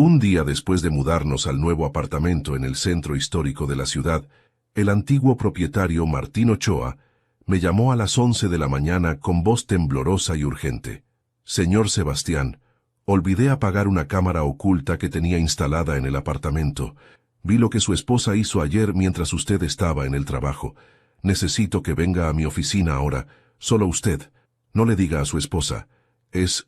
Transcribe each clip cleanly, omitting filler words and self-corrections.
Un día después de mudarnos al nuevo apartamento en el centro histórico de la ciudad, el antiguo propietario Martín Ochoa me llamó a las 11 de la mañana con voz temblorosa y urgente. Señor Sebastián, olvidé apagar una cámara oculta que tenía instalada en el apartamento. Vi lo que su esposa hizo ayer mientras usted estaba en el trabajo. Necesito que venga a mi oficina ahora. Solo usted. No le diga a su esposa. Es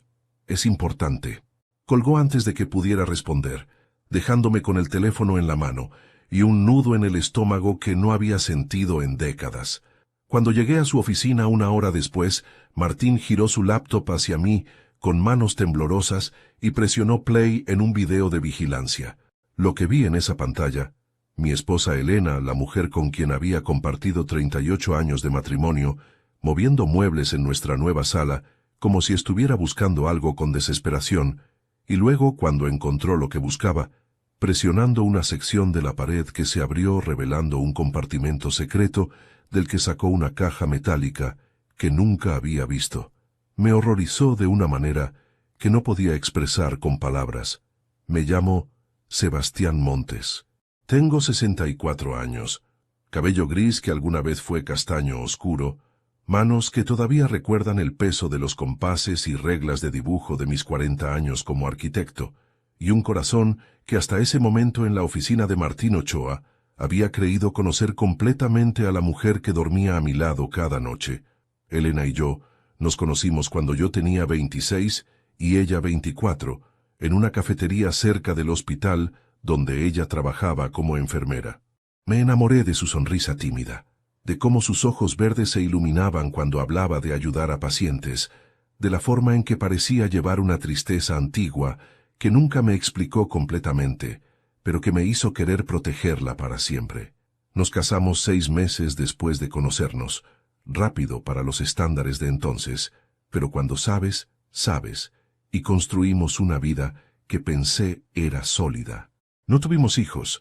importante. Colgó antes de que pudiera responder, dejándome con el teléfono en la mano y un nudo en el estómago que no había sentido en décadas. Cuando llegué a su oficina 1 hora después, Martín giró su laptop hacia mí con manos temblorosas y presionó play en un video de vigilancia. Lo que vi en esa pantalla, mi esposa Elena, la mujer con quien había compartido 38 años de matrimonio, moviendo muebles en nuestra nueva sala, como si estuviera buscando algo con desesperación, y luego, cuando encontró lo que buscaba, presionando una sección de la pared que se abrió revelando un compartimento secreto del que sacó una caja metálica que nunca había visto. Me horrorizó de una manera que no podía expresar con palabras. Me llamo Sebastián Montes. Tengo 64 años, cabello gris que alguna vez fue castaño oscuro, manos que todavía recuerdan el peso de los compases y reglas de dibujo de mis 40 años como arquitecto, y un corazón que hasta ese momento en la oficina de Martín Ochoa había creído conocer completamente a la mujer que dormía a mi lado cada noche. Elena y yo nos conocimos cuando yo tenía 26 y ella 24, en una cafetería cerca del hospital donde ella trabajaba como enfermera. Me enamoré de su sonrisa tímida, de cómo sus ojos verdes se iluminaban cuando hablaba de ayudar a pacientes, de la forma en que parecía llevar una tristeza antigua que nunca me explicó completamente, pero que me hizo querer protegerla para siempre. Nos casamos 6 meses después de conocernos, rápido para los estándares de entonces, pero cuando sabes, sabes, y construimos una vida que pensé era sólida. No tuvimos hijos,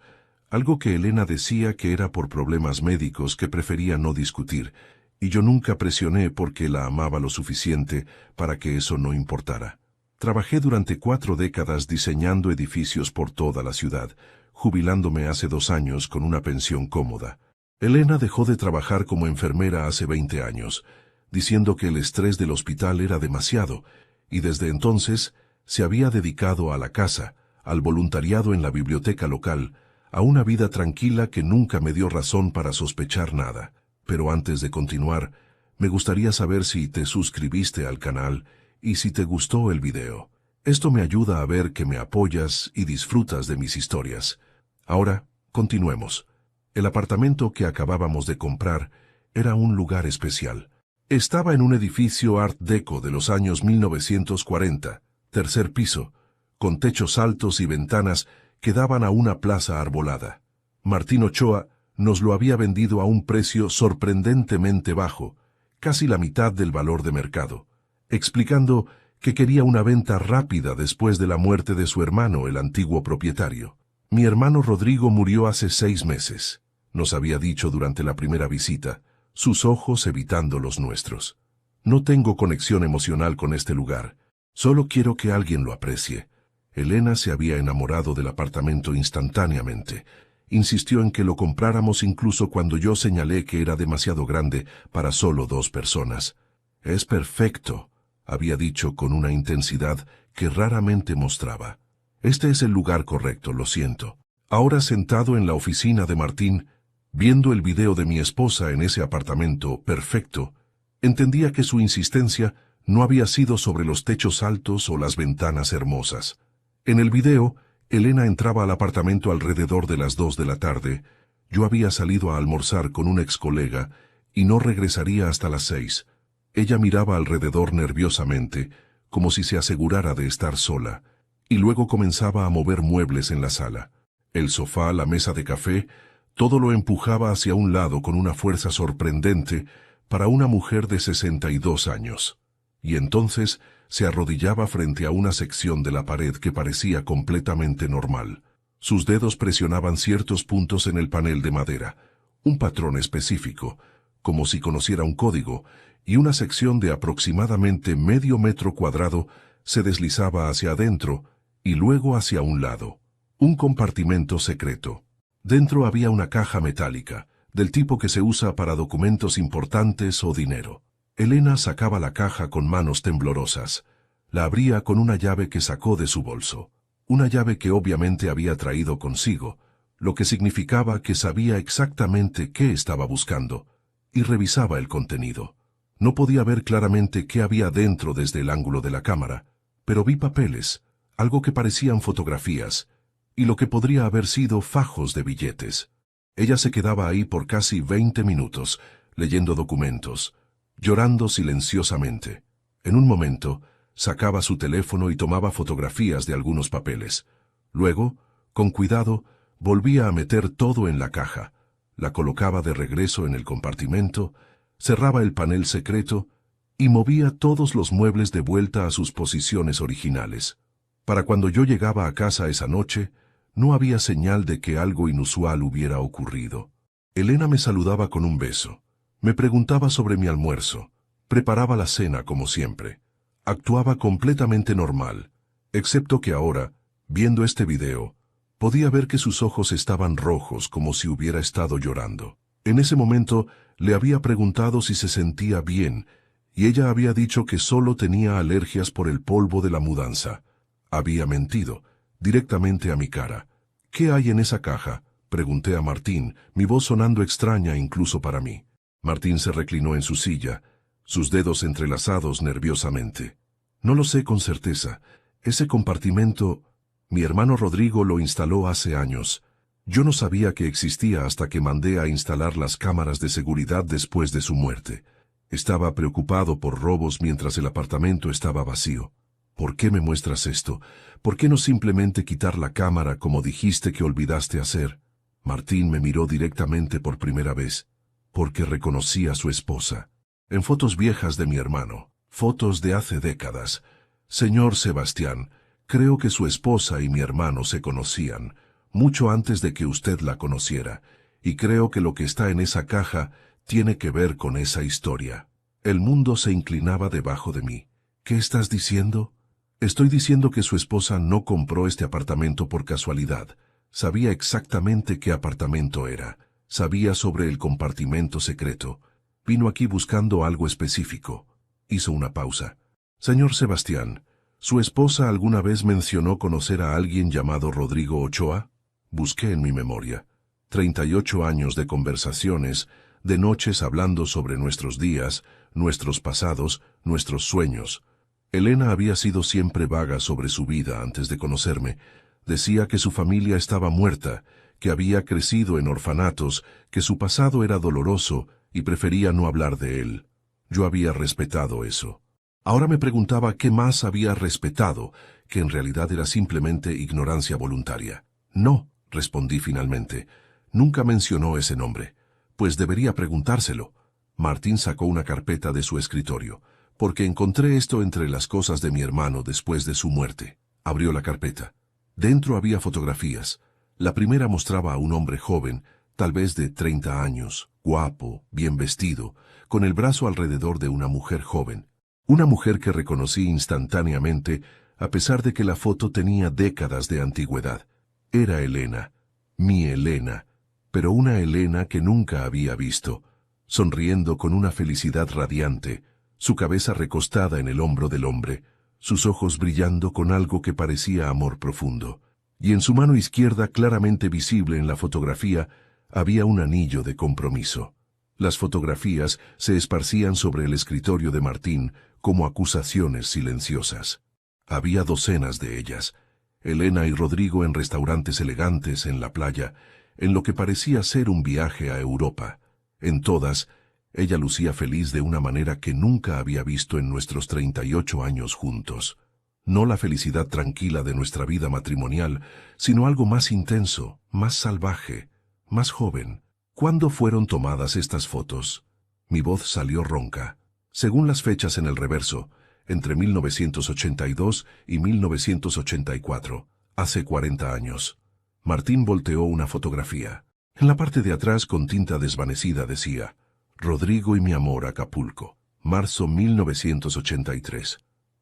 algo que Elena decía que era por problemas médicos que prefería no discutir, y yo nunca presioné porque la amaba lo suficiente para que eso no importara. Trabajé durante 4 décadas diseñando edificios por toda la ciudad, jubilándome hace 2 años con una pensión cómoda. Elena dejó de trabajar como enfermera hace 20 años, diciendo que el estrés del hospital era demasiado, y desde entonces se había dedicado a la casa, al voluntariado en la biblioteca local, a una vida tranquila que nunca me dio razón para sospechar nada. Pero antes de continuar, me gustaría saber si te suscribiste al canal y si te gustó el video. Esto me ayuda a ver que me apoyas y disfrutas de mis historias. Ahora, continuemos. El apartamento que acabábamos de comprar era un lugar especial. Estaba en un edificio Art Deco de los años 1940, tercer piso, con techos altos y ventanas que daban a una plaza arbolada. Martín Ochoa nos lo había vendido a un precio sorprendentemente bajo, casi la mitad del valor de mercado, explicando que quería una venta rápida después de la muerte de su hermano, el antiguo propietario. Mi hermano Rodrigo murió hace 6 meses, nos había dicho durante la primera visita, sus ojos evitando los nuestros. No tengo conexión emocional con este lugar, solo quiero que alguien lo aprecie. Elena se había enamorado del apartamento instantáneamente. Insistió en que lo compráramos incluso cuando yo señalé que era demasiado grande para solo 2 personas. Es perfecto, había dicho con una intensidad que raramente mostraba. Este es el lugar correcto, lo siento. Ahora sentado en la oficina de Martín, viendo el video de mi esposa en ese apartamento perfecto, entendía que su insistencia no había sido sobre los techos altos o las ventanas hermosas. En el video, Elena entraba al apartamento alrededor de las 2 de la tarde. Yo había salido a almorzar con un ex colega y no regresaría hasta las 6. Ella miraba alrededor nerviosamente, como si se asegurara de estar sola, y luego comenzaba a mover muebles en la sala. El sofá, la mesa de café, todo lo empujaba hacia un lado con una fuerza sorprendente para una mujer de 62 años. Y entonces se arrodillaba frente a una sección de la pared que parecía completamente normal. Sus dedos presionaban ciertos puntos en el panel de madera, un patrón específico, como si conociera un código, y una sección de aproximadamente medio metro cuadrado se deslizaba hacia adentro, y luego hacia un lado. Un compartimento secreto. Dentro había una caja metálica, del tipo que se usa para documentos importantes o dinero. Elena sacaba la caja con manos temblorosas. La abría con una llave que sacó de su bolso. Una llave que obviamente había traído consigo, lo que significaba que sabía exactamente qué estaba buscando, y revisaba el contenido. No podía ver claramente qué había dentro desde el ángulo de la cámara, pero vi papeles, algo que parecían fotografías, y lo que podría haber sido fajos de billetes. Ella se quedaba ahí por casi 20 minutos, leyendo documentos, llorando silenciosamente. En un momento, sacaba su teléfono y tomaba fotografías de algunos papeles. Luego, con cuidado, volvía a meter todo en la caja, la colocaba de regreso en el compartimento, cerraba el panel secreto y movía todos los muebles de vuelta a sus posiciones originales. Para cuando yo llegaba a casa esa noche, no había señal de que algo inusual hubiera ocurrido. Elena me saludaba con un beso. Me preguntaba sobre mi almuerzo. Preparaba la cena como siempre. Actuaba completamente normal, excepto que ahora, viendo este video, podía ver que sus ojos estaban rojos como si hubiera estado llorando. En ese momento le había preguntado si se sentía bien, y ella había dicho que solo tenía alergias por el polvo de la mudanza. Había mentido, directamente a mi cara. ¿Qué hay en esa caja?, pregunté a Martín, mi voz sonando extraña incluso para mí. Martín se reclinó en su silla, sus dedos entrelazados nerviosamente. No lo sé con certeza. Ese compartimento, mi hermano Rodrigo lo instaló hace años. Yo no sabía que existía hasta que mandé a instalar las cámaras de seguridad después de su muerte. Estaba preocupado por robos mientras el apartamento estaba vacío. ¿Por qué me muestras esto? ¿Por qué no simplemente quitar la cámara como dijiste que olvidaste hacer? Martín me miró directamente por primera vez, porque reconocí a su esposa. En fotos viejas de mi hermano, fotos de hace décadas. Señor Sebastián, creo que su esposa y mi hermano se conocían, mucho antes de que usted la conociera, y creo que lo que está en esa caja tiene que ver con esa historia. El mundo se inclinaba debajo de mí. ¿Qué estás diciendo? Estoy diciendo que su esposa no compró este apartamento por casualidad. Sabía exactamente qué apartamento era. Sabía sobre el compartimento secreto. Vino aquí buscando algo específico. Hizo una pausa. Señor Sebastián, ¿su esposa alguna vez mencionó conocer a alguien llamado Rodrigo Ochoa? Busqué en mi memoria. 38 años de conversaciones, de noches hablando sobre nuestros días, nuestros pasados, nuestros sueños. Elena había sido siempre vaga sobre su vida antes de conocerme. Decía que su familia estaba muerta, que había crecido en orfanatos, que su pasado era doloroso y prefería no hablar de él. Yo había respetado eso. Ahora me preguntaba qué más había respetado, que en realidad era simplemente ignorancia voluntaria. No, respondí finalmente. Nunca mencionó ese nombre. Pues debería preguntárselo. Martín sacó una carpeta de su escritorio, porque encontré esto entre las cosas de mi hermano después de su muerte. Abrió la carpeta. Dentro había fotografías. La primera mostraba a un hombre joven, tal vez de 30 años, guapo, bien vestido, con el brazo alrededor de una mujer joven. Una mujer que reconocí instantáneamente, a pesar de que la foto tenía décadas de antigüedad. Era Elena, mi Elena, pero una Elena que nunca había visto, sonriendo con una felicidad radiante, su cabeza recostada en el hombro del hombre, sus ojos brillando con algo que parecía amor profundo. Y en su mano izquierda, claramente visible en la fotografía, había un anillo de compromiso. Las fotografías se esparcían sobre el escritorio de Martín como acusaciones silenciosas. Había docenas de ellas. Elena y Rodrigo en restaurantes elegantes en la playa, en lo que parecía ser un viaje a Europa. En todas, ella lucía feliz de una manera que nunca había visto en nuestros 38 años juntos. No la felicidad tranquila de nuestra vida matrimonial, sino algo más intenso, más salvaje, más joven. ¿Cuándo fueron tomadas estas fotos? Mi voz salió ronca. Según las fechas en el reverso, entre 1982 y 1984, hace 40 años. Martín volteó una fotografía. En la parte de atrás, con tinta desvanecida, decía: Rodrigo y mi amor, Acapulco, marzo 1983.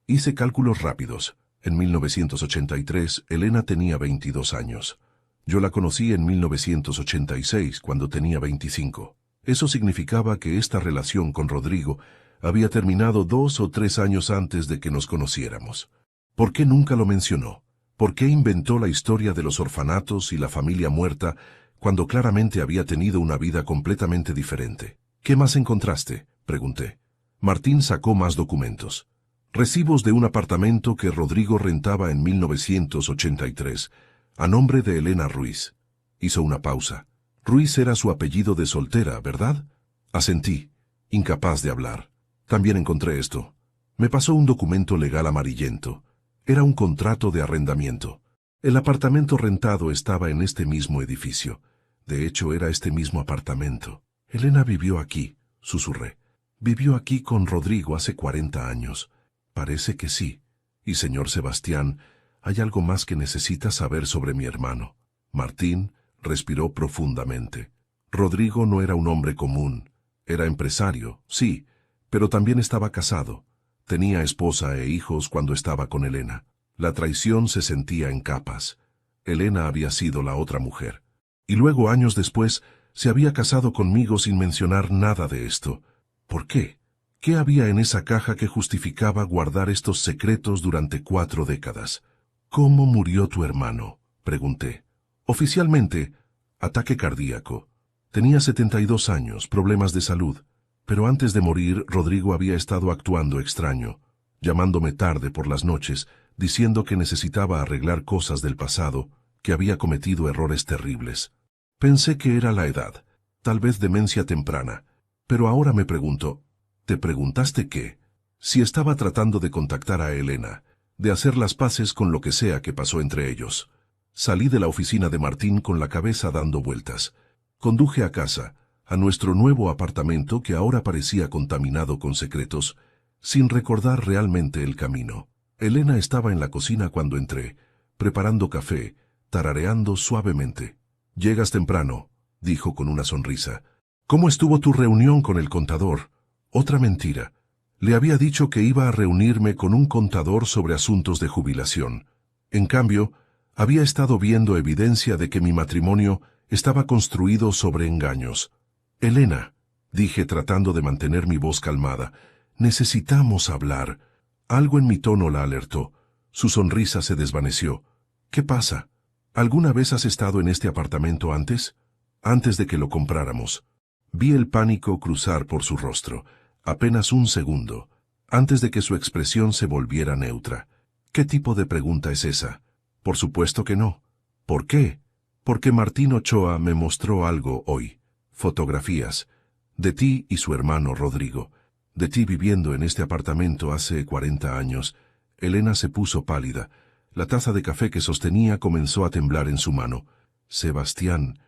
Hice cálculos rápidos. En 1983, Elena tenía 22 años. Yo la conocí en 1986, cuando tenía 25. Eso significaba que esta relación con Rodrigo había terminado 2 o 3 años antes de que nos conociéramos. ¿Por qué nunca lo mencionó? ¿Por qué inventó la historia de los orfanatos y la familia muerta cuando claramente había tenido una vida completamente diferente? ¿Qué más encontraste?, pregunté. Martín sacó más documentos. Recibos de un apartamento que Rodrigo rentaba en 1983, a nombre de Elena Ruiz. Hizo una pausa. Ruiz era su apellido de soltera, ¿verdad? Asentí, incapaz de hablar. También encontré esto. Me pasó un documento legal amarillento. Era un contrato de arrendamiento. El apartamento rentado estaba en este mismo edificio. De hecho, era este mismo apartamento. Elena vivió aquí, susurré. Vivió aquí con Rodrigo hace 40 años. Parece que sí. Y señor Sebastián, hay algo más que necesita saber sobre mi hermano. Martín respiró profundamente. Rodrigo no era un hombre común. Era empresario, sí, pero también estaba casado. Tenía esposa e hijos cuando estaba con Elena. La traición se sentía en capas. Elena había sido la otra mujer. Y luego, años después, se había casado conmigo sin mencionar nada de esto. ¿Por qué? ¿Qué había en esa caja que justificaba guardar estos secretos durante 4 décadas? ¿Cómo murió tu hermano?, pregunté. Oficialmente, ataque cardíaco. Tenía 72 años, problemas de salud. Pero antes de morir, Rodrigo había estado actuando extraño, llamándome tarde por las noches, diciendo que necesitaba arreglar cosas del pasado, que había cometido errores terribles. Pensé que era la edad, tal vez demencia temprana. Pero ahora me pregunto, ¿te preguntaste qué? Si estaba tratando de contactar a Elena, de hacer las paces con lo que sea que pasó entre ellos. Salí de la oficina de Martín con la cabeza dando vueltas. Conduje a casa, a nuestro nuevo apartamento que ahora parecía contaminado con secretos, sin recordar realmente el camino. Elena estaba en la cocina cuando entré, preparando café, tarareando suavemente. «Llegas temprano», dijo con una sonrisa. «¿Cómo estuvo tu reunión con el contador?» Otra mentira. Le había dicho que iba a reunirme con un contador sobre asuntos de jubilación. En cambio, había estado viendo evidencia de que mi matrimonio estaba construido sobre engaños. «Elena», dije tratando de mantener mi voz calmada, «necesitamos hablar». Algo en mi tono la alertó. Su sonrisa se desvaneció. «¿Qué pasa? ¿Alguna vez has estado en este apartamento antes?» «Antes de que lo compráramos». Vi el pánico cruzar por su rostro. Apenas un segundo, antes de que su expresión se volviera neutra. ¿Qué tipo de pregunta es esa? Por supuesto que no. ¿Por qué? Porque Martín Ochoa me mostró algo hoy. Fotografías. De ti y su hermano Rodrigo. De ti viviendo en este apartamento hace 40 años. Elena se puso pálida. La taza de café que sostenía comenzó a temblar en su mano. Sebastián,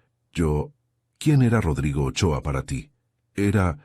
¿quién era Rodrigo Ochoa para ti? Era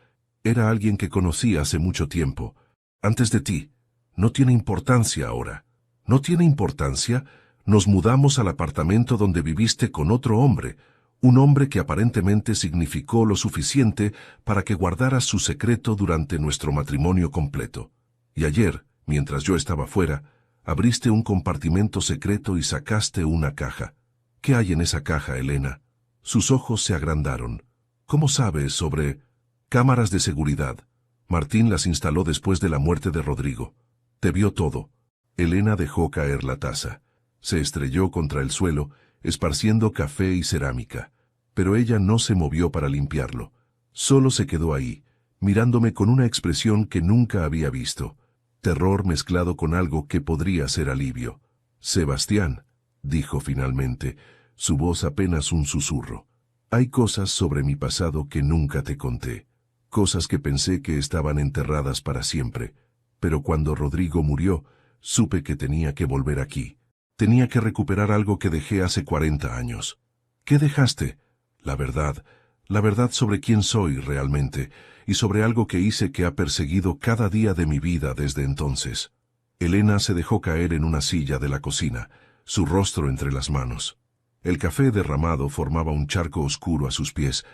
alguien que conocí hace mucho tiempo. Antes de ti. No tiene importancia ahora. ¿No tiene importancia? Nos mudamos al apartamento donde viviste con otro hombre. Un hombre que aparentemente significó lo suficiente para que guardaras su secreto durante nuestro matrimonio completo. Y ayer, mientras yo estaba fuera, abriste un compartimento secreto y sacaste una caja. ¿Qué hay en esa caja, Elena? Sus ojos se agrandaron. ¿Cómo sabes sobre cámaras de seguridad? Martín las instaló después de la muerte de Rodrigo. Te vio todo. Elena dejó caer la taza. Se estrelló contra el suelo, esparciendo café y cerámica. Pero ella no se movió para limpiarlo. Solo se quedó ahí, mirándome con una expresión que nunca había visto. Terror mezclado con algo que podría ser alivio. Sebastián, dijo finalmente, su voz apenas un susurro. Hay cosas sobre mi pasado que nunca te conté. Cosas que pensé que estaban enterradas para siempre. Pero cuando Rodrigo murió, supe que tenía que volver aquí. Tenía que recuperar algo que dejé hace 40 años. ¿Qué dejaste? La verdad sobre quién soy realmente, y sobre algo que hice que ha perseguido cada día de mi vida desde entonces. Elena se dejó caer en una silla de la cocina, su rostro entre las manos. El café derramado formaba un charco oscuro a sus pies,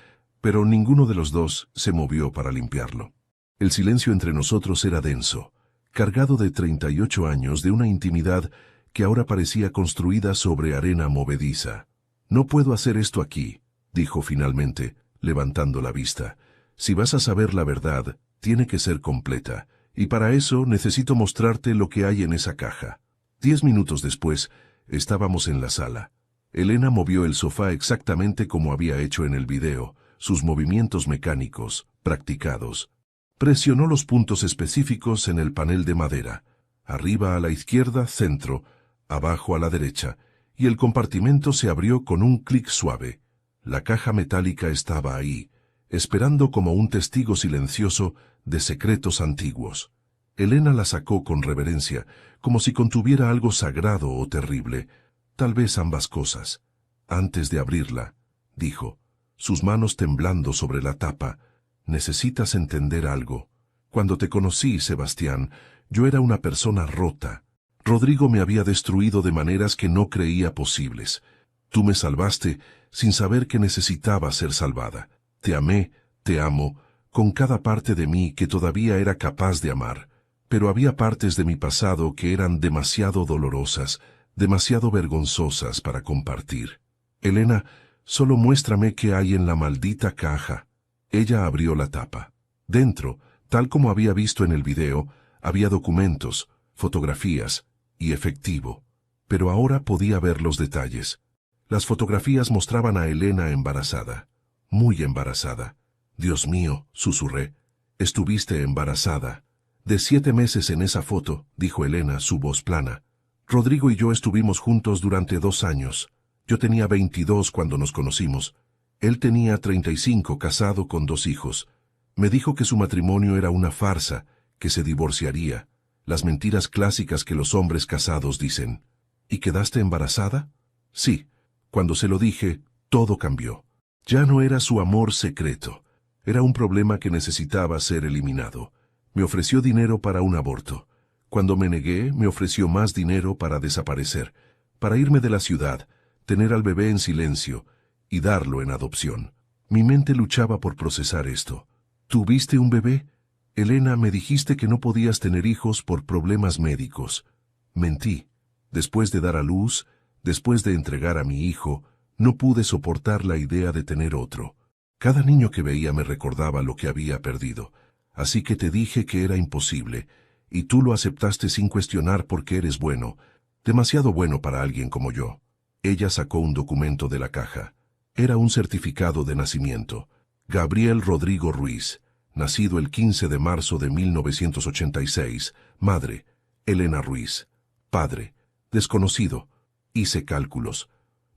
pero ninguno de los dos se movió para limpiarlo. El silencio entre nosotros era denso, cargado de 38 años de una intimidad que ahora parecía construida sobre arena movediza. «No puedo hacer esto aquí», dijo finalmente, levantando la vista. «Si vas a saber la verdad, tiene que ser completa, y para eso necesito mostrarte lo que hay en esa caja». 10 minutos después, estábamos en la sala. Elena movió el sofá exactamente como había hecho en el video, sus movimientos mecánicos, practicados. Presionó los puntos específicos en el panel de madera, arriba a la izquierda, centro, abajo a la derecha, y el compartimento se abrió con un clic suave. La caja metálica estaba ahí, esperando como un testigo silencioso de secretos antiguos. Elena la sacó con reverencia, como si contuviera algo sagrado o terrible, tal vez ambas cosas. «Antes de abrirla», dijo, sus manos temblando sobre la tapa, «necesitas entender algo. Cuando te conocí, Sebastián, yo era una persona rota. Rodrigo me había destruido de maneras que no creía posibles. Tú me salvaste sin saber que necesitaba ser salvada. Te amé, te amo, con cada parte de mí que todavía era capaz de amar. Pero había partes de mi pasado que eran demasiado dolorosas, demasiado vergonzosas para compartir. Elena, solo muéstrame qué hay en la maldita caja». Ella abrió la tapa. Dentro, tal como había visto en el video, había documentos, fotografías y efectivo. Pero ahora podía ver los detalles. Las fotografías mostraban a Elena embarazada. Muy embarazada. «Dios mío», susurré, «estuviste embarazada». «De 7 meses en esa foto», dijo Elena, su voz plana. «Rodrigo y yo estuvimos juntos durante 2 años. Yo tenía 22 cuando nos conocimos. Él tenía 35, casado con 2 hijos. Me dijo que su matrimonio era una farsa, que se divorciaría. Las mentiras clásicas que los hombres casados dicen. ¿Y quedaste embarazada?» «Sí». Cuando se lo dije, todo cambió. Ya no era su amor secreto. Era un problema que necesitaba ser eliminado. Me ofreció dinero para un aborto. Cuando me negué, me ofreció más dinero para desaparecer, para irme de la ciudad, tener al bebé en silencio y darlo en adopción. Mi mente luchaba por procesar esto. «¿Tuviste un bebé? Elena, me dijiste que no podías tener hijos por problemas médicos». Mentí. Después de dar a luz, después de entregar a mi hijo, no pude soportar la idea de tener otro. Cada niño que veía me recordaba lo que había perdido. Así que te dije que era imposible, y tú lo aceptaste sin cuestionar porque eres bueno, demasiado bueno para alguien como yo. Ella sacó un documento de la caja. Era un certificado de nacimiento. Gabriel Rodrigo Ruiz, nacido el 15 de marzo de 1986, madre, Elena Ruiz, padre, desconocido. Hice cálculos.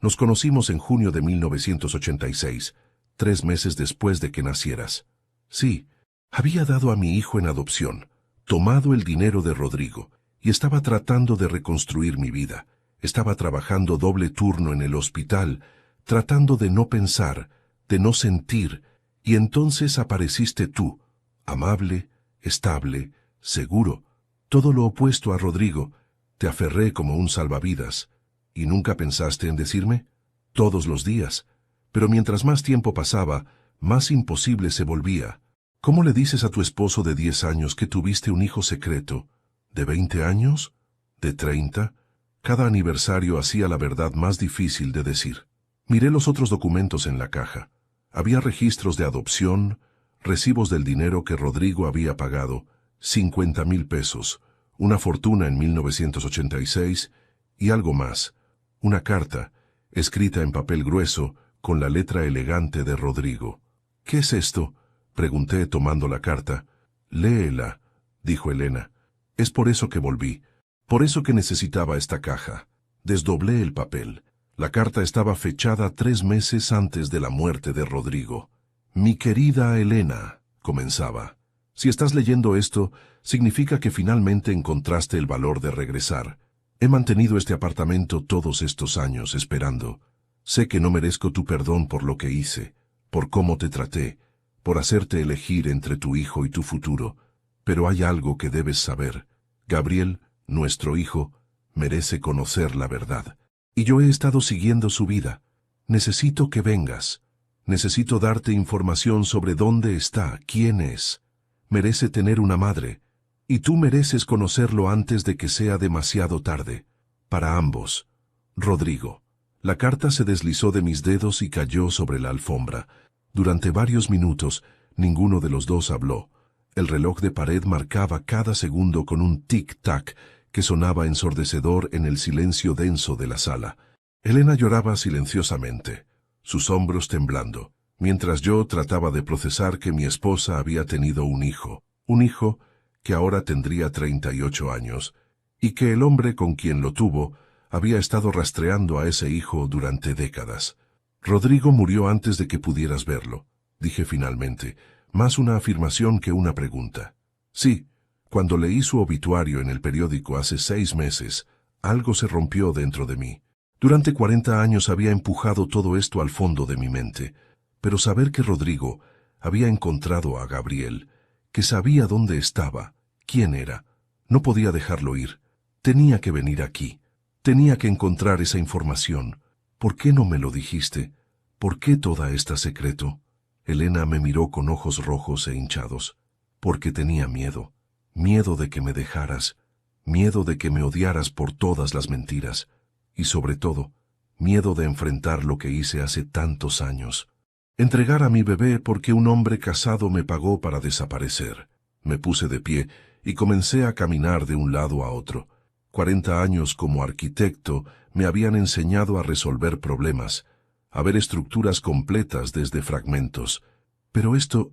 Nos conocimos en junio de 1986, 3 meses después de que nacieras. Sí, había dado a mi hijo en adopción, tomado el dinero de Rodrigo, y estaba tratando de reconstruir mi vida. Estaba trabajando doble turno en el hospital, tratando de no pensar, de no sentir, y entonces apareciste tú, amable, estable, seguro, todo lo opuesto a Rodrigo. Te aferré como un salvavidas. ¿Y nunca pensaste en decirme? Todos los días. Pero mientras más tiempo pasaba, más imposible se volvía. ¿Cómo le dices a tu esposo de 10 años que tuviste un hijo secreto? ¿De 20 años? ¿De 30? Cada aniversario hacía la verdad más difícil de decir. Miré los otros documentos en la caja. Había registros de adopción, recibos del dinero que Rodrigo había pagado, 50,000 pesos, una fortuna en 1986 y algo más. Una carta, escrita en papel grueso, con la letra elegante de Rodrigo. «¿Qué es esto?», pregunté tomando la carta. «Léela», dijo Elena. «Es por eso que volví, por eso que necesitaba esta caja». Desdoblé el papel. La carta estaba fechada 3 meses antes de la muerte de Rodrigo. «Mi querida Elena», comenzaba, «si estás leyendo esto, significa que finalmente encontraste el valor de regresar. He mantenido este apartamento todos estos años esperando. Sé que no merezco tu perdón por lo que hice, por cómo te traté, por hacerte elegir entre tu hijo y tu futuro, pero hay algo que debes saber. Gabriel, nuestro hijo, merece conocer la verdad. Y yo he estado siguiendo su vida. Necesito que vengas. Necesito darte información sobre dónde está, quién es. Merece tener una madre. Y tú mereces conocerlo antes de que sea demasiado tarde. Para ambos. Rodrigo. La carta se deslizó de mis dedos y cayó sobre la alfombra. Durante varios minutos, ninguno de los dos habló. El reloj de pared marcaba cada segundo con un tic-tac que sonaba ensordecedor en el silencio denso de la sala. Elena lloraba silenciosamente, sus hombros temblando, mientras yo trataba de procesar que mi esposa había tenido un hijo que ahora tendría 38 años, y que el hombre con quien lo tuvo había estado rastreando a ese hijo durante décadas. Rodrigo murió antes de que pudieras verlo, dije finalmente, más una afirmación que una pregunta. Sí, cuando leí su obituario en el periódico hace 6 meses, algo se rompió dentro de mí. Durante 40 años había empujado todo esto al fondo de mi mente, pero saber que Rodrigo había encontrado a Gabriel, que sabía dónde estaba, quién era, no podía dejarlo ir. Tenía que venir aquí. Tenía que encontrar esa información. ¿Por qué no me lo dijiste? ¿Por qué toda esta secreto? Elena me miró con ojos rojos e hinchados. Porque tenía miedo. Miedo de que me dejaras. Miedo de que me odiaras por todas las mentiras. Y sobre todo, miedo de enfrentar lo que hice hace tantos años. Entregar a mi bebé porque un hombre casado me pagó para desaparecer. Me puse de pie y comencé a caminar de un lado a otro. 40 años como arquitecto me habían enseñado a resolver problemas, a ver estructuras completas desde fragmentos. Pero esto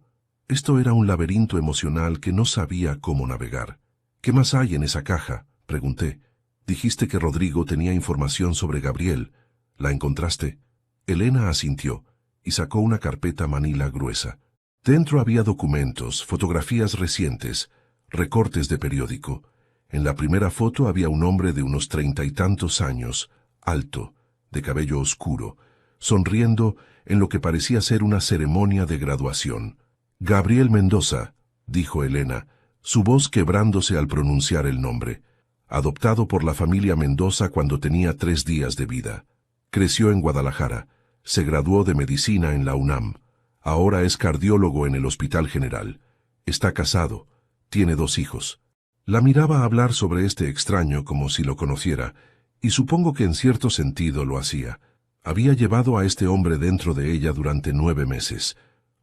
era un laberinto emocional que no sabía cómo navegar. ¿Qué más hay en esa caja?, pregunté. Dijiste que Rodrigo tenía información sobre Gabriel. ¿La encontraste? Elena asintió y sacó una carpeta manila gruesa. Dentro había documentos, fotografías recientes, recortes de periódico. En la primera foto había un hombre de unos 30 y tantos años, alto, de cabello oscuro, sonriendo en lo que parecía ser una ceremonia de graduación. Gabriel Mendoza, dijo Elena, su voz quebrándose al pronunciar el nombre. Adoptado por la familia Mendoza cuando tenía 3 días de vida. Creció en Guadalajara, se graduó de medicina en la UNAM. Ahora es cardiólogo en el Hospital General. Está casado, tiene 2 hijos. La miraba hablar sobre este extraño como si lo conociera, y supongo que en cierto sentido lo hacía. Había llevado a este hombre dentro de ella durante 9 meses.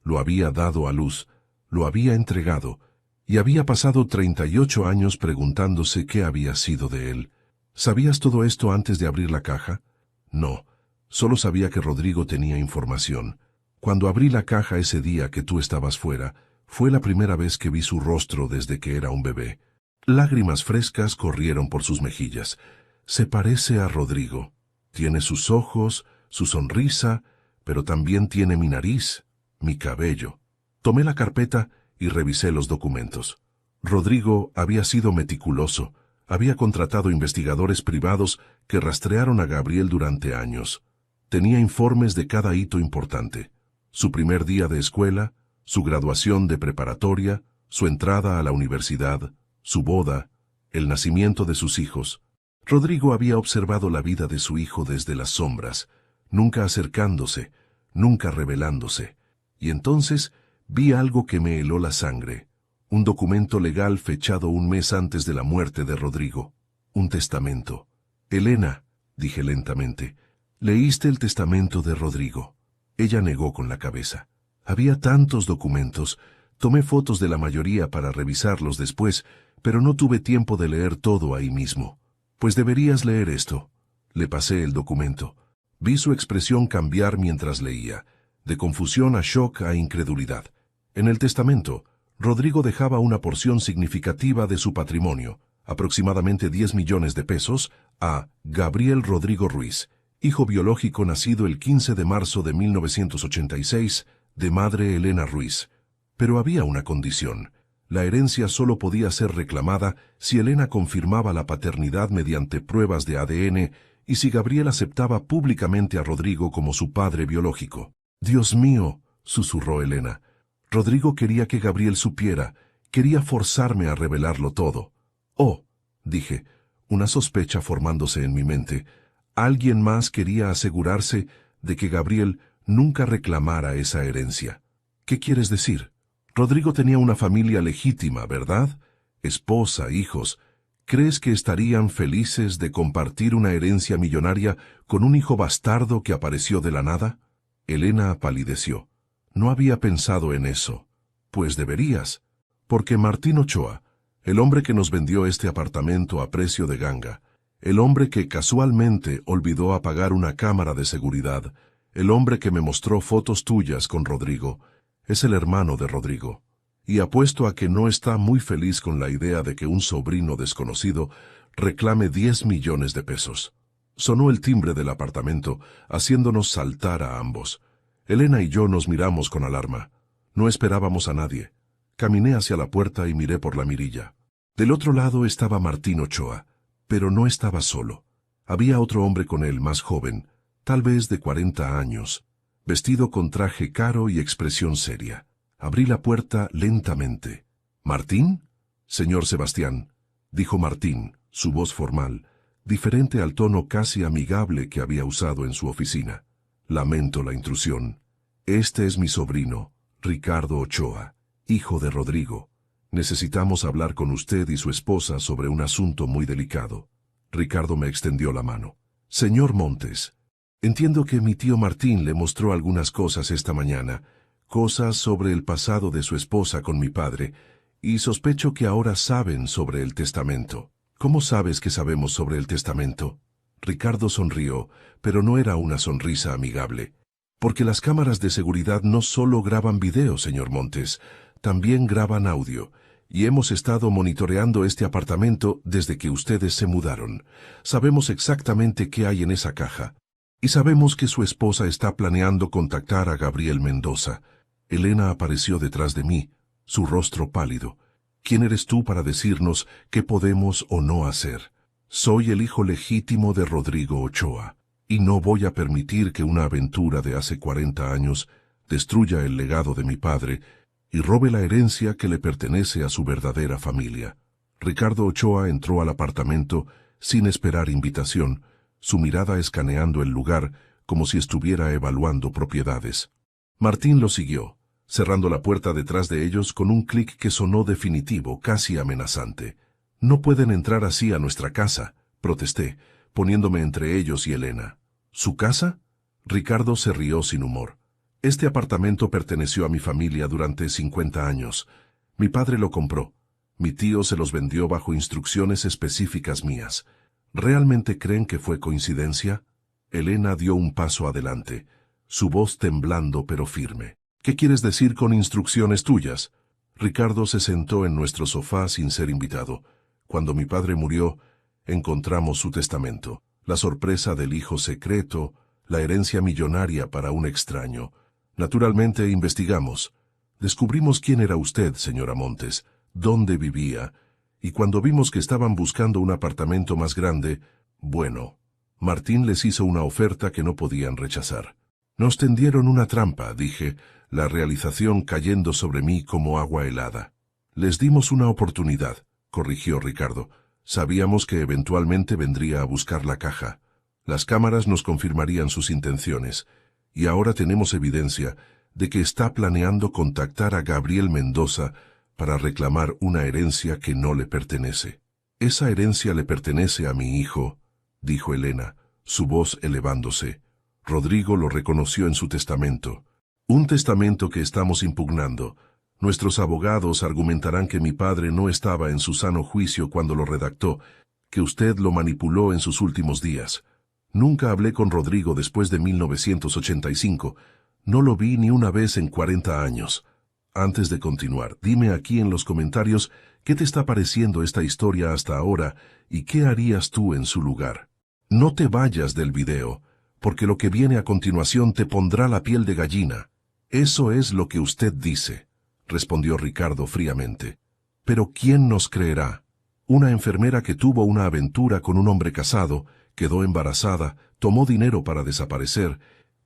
Lo había dado a luz, lo había entregado, y había pasado 38 años preguntándose qué había sido de él. ¿Sabías todo esto antes de abrir la caja? No, solo sabía que Rodrigo tenía información. Cuando abrí la caja ese día que tú estabas fuera, fue la primera vez que vi su rostro desde que era un bebé. Lágrimas frescas corrieron por sus mejillas. Se parece a Rodrigo. Tiene sus ojos, su sonrisa, pero también tiene mi nariz, mi cabello. Tomé la carpeta y revisé los documentos. Rodrigo había sido meticuloso. Había contratado investigadores privados que rastrearon a Gabriel durante años. Tenía informes de cada hito importante. Su primer día de escuela, su graduación de preparatoria, su entrada a la universidad, su boda, el nacimiento de sus hijos. Rodrigo había observado la vida de su hijo desde las sombras, nunca acercándose, nunca revelándose. Y entonces vi algo que me heló la sangre. Un documento legal fechado un mes antes de la muerte de Rodrigo. Un testamento. Elena, dije lentamente, ¿leíste el testamento de Rodrigo? Ella negó con la cabeza. Había tantos documentos. Tomé fotos de la mayoría para revisarlos después, pero no tuve tiempo de leer todo ahí mismo. Pues deberías leer esto. Le pasé el documento. Vi su expresión cambiar mientras leía, de confusión a shock a incredulidad. En el testamento, Rodrigo dejaba una porción significativa de su patrimonio, aproximadamente 10 millones de pesos, a Gabriel Rodrigo Ruiz, hijo biológico nacido el 15 de marzo de 1986, de madre Elena Ruiz. Pero había una condición. La herencia solo podía ser reclamada si Elena confirmaba la paternidad mediante pruebas de ADN y si Gabriel aceptaba públicamente a Rodrigo como su padre biológico. «Dios mío», susurró Elena. Rodrigo quería que Gabriel supiera, quería forzarme a revelarlo todo. «Oh», dije, una sospecha formándose en mi mente. Alguien más quería asegurarse de que Gabriel nunca reclamara esa herencia. «¿Qué quieres decir?» Rodrigo tenía una familia legítima, ¿verdad? esposa, hijos, ¿crees que estarían felices de compartir una herencia millonaria con un hijo bastardo que apareció de la nada? Elena palideció. No había pensado en eso. Pues deberías, porque Martín Ochoa, el hombre que nos vendió este apartamento a precio de ganga, el hombre que casualmente olvidó apagar una cámara de seguridad, el hombre que me mostró fotos tuyas con Rodrigo, es el hermano de Rodrigo. Y apuesto a que no está muy feliz con la idea de que un sobrino desconocido reclame 10 millones de pesos. Sonó el timbre del apartamento, haciéndonos saltar a ambos. Elena y yo nos miramos con alarma. No esperábamos a nadie. Caminé hacia la puerta y miré por la mirilla. Del otro lado estaba Martín Ochoa, pero no estaba solo. Había otro hombre con él, más joven, tal vez de 40 años, vestido con traje caro y expresión seria. Abrí la puerta lentamente. ¿Martín? Señor Sebastián, dijo Martín, su voz formal, diferente al tono casi amigable que había usado en su oficina. Lamento la intrusión. Este es mi sobrino, Ricardo Ochoa, hijo de Rodrigo. Necesitamos hablar con usted y su esposa sobre un asunto muy delicado. Ricardo me extendió la mano. Señor Montes, entiendo que mi tío Martín le mostró algunas cosas esta mañana, cosas sobre el pasado de su esposa con mi padre, y sospecho que ahora saben sobre el testamento. ¿Cómo sabes que sabemos sobre el testamento? Ricardo sonrió, pero no era una sonrisa amigable. Porque las cámaras de seguridad no solo graban video, señor Montes, también graban audio, y hemos estado monitoreando este apartamento desde que ustedes se mudaron. Sabemos exactamente qué hay en esa caja, y sabemos que su esposa está planeando contactar a Gabriel Mendoza. Elena apareció detrás de mí, su rostro pálido. ¿Quién eres tú para decirnos qué podemos o no hacer? Soy el hijo legítimo de Rodrigo Ochoa, y no voy a permitir que una aventura de hace 40 años destruya el legado de mi padre y robe la herencia que le pertenece a su verdadera familia. Ricardo Ochoa entró al apartamento sin esperar invitación, su mirada escaneando el lugar como si estuviera evaluando propiedades. Martín lo siguió, cerrando la puerta detrás de ellos con un clic que sonó definitivo, casi amenazante. «No pueden entrar así a nuestra casa», protesté, poniéndome entre ellos y Elena. «¿Su casa?» Ricardo se rió sin humor. «Este apartamento perteneció a mi familia durante 50 años. Mi padre lo compró. Mi tío se los vendió bajo instrucciones específicas mías. ¿Realmente creen que fue coincidencia?» Elena dio un paso adelante, su voz temblando pero firme. «¿Qué quieres decir con instrucciones tuyas?» Ricardo se sentó en nuestro sofá sin ser invitado. Cuando mi padre murió, encontramos su testamento, la sorpresa del hijo secreto, la herencia millonaria para un extraño. Naturalmente investigamos. Descubrimos quién era usted, señora Montes, dónde vivía, y cuando vimos que estaban buscando un apartamento más grande, bueno, Martín les hizo una oferta que no podían rechazar. Nos tendieron una trampa, dije, la realización cayendo sobre mí como agua helada. Les dimos una oportunidad, corrigió Ricardo. Sabíamos que eventualmente vendría a buscar la caja. Las cámaras nos confirmarían sus intenciones, y ahora tenemos evidencia de que está planeando contactar a Gabriel Mendoza para reclamar una herencia que no le pertenece. «Esa herencia le pertenece a mi hijo», dijo Elena, su voz elevándose. «Rodrigo lo reconoció en su testamento. Un testamento que estamos impugnando. Nuestros abogados argumentarán que mi padre no estaba en su sano juicio cuando lo redactó, que usted lo manipuló en sus últimos días. Nunca hablé con Rodrigo después de 1985. No lo vi ni una vez en 40 años. Antes de continuar, dime aquí en los comentarios qué te está pareciendo esta historia hasta ahora y qué harías tú en su lugar. No te vayas del video, porque lo que viene a continuación te pondrá la piel de gallina». «Eso es lo que usted dice», respondió Ricardo fríamente. «Pero ¿quién nos creerá? Una enfermera que tuvo una aventura con un hombre casado, quedó embarazada, tomó dinero para desaparecer,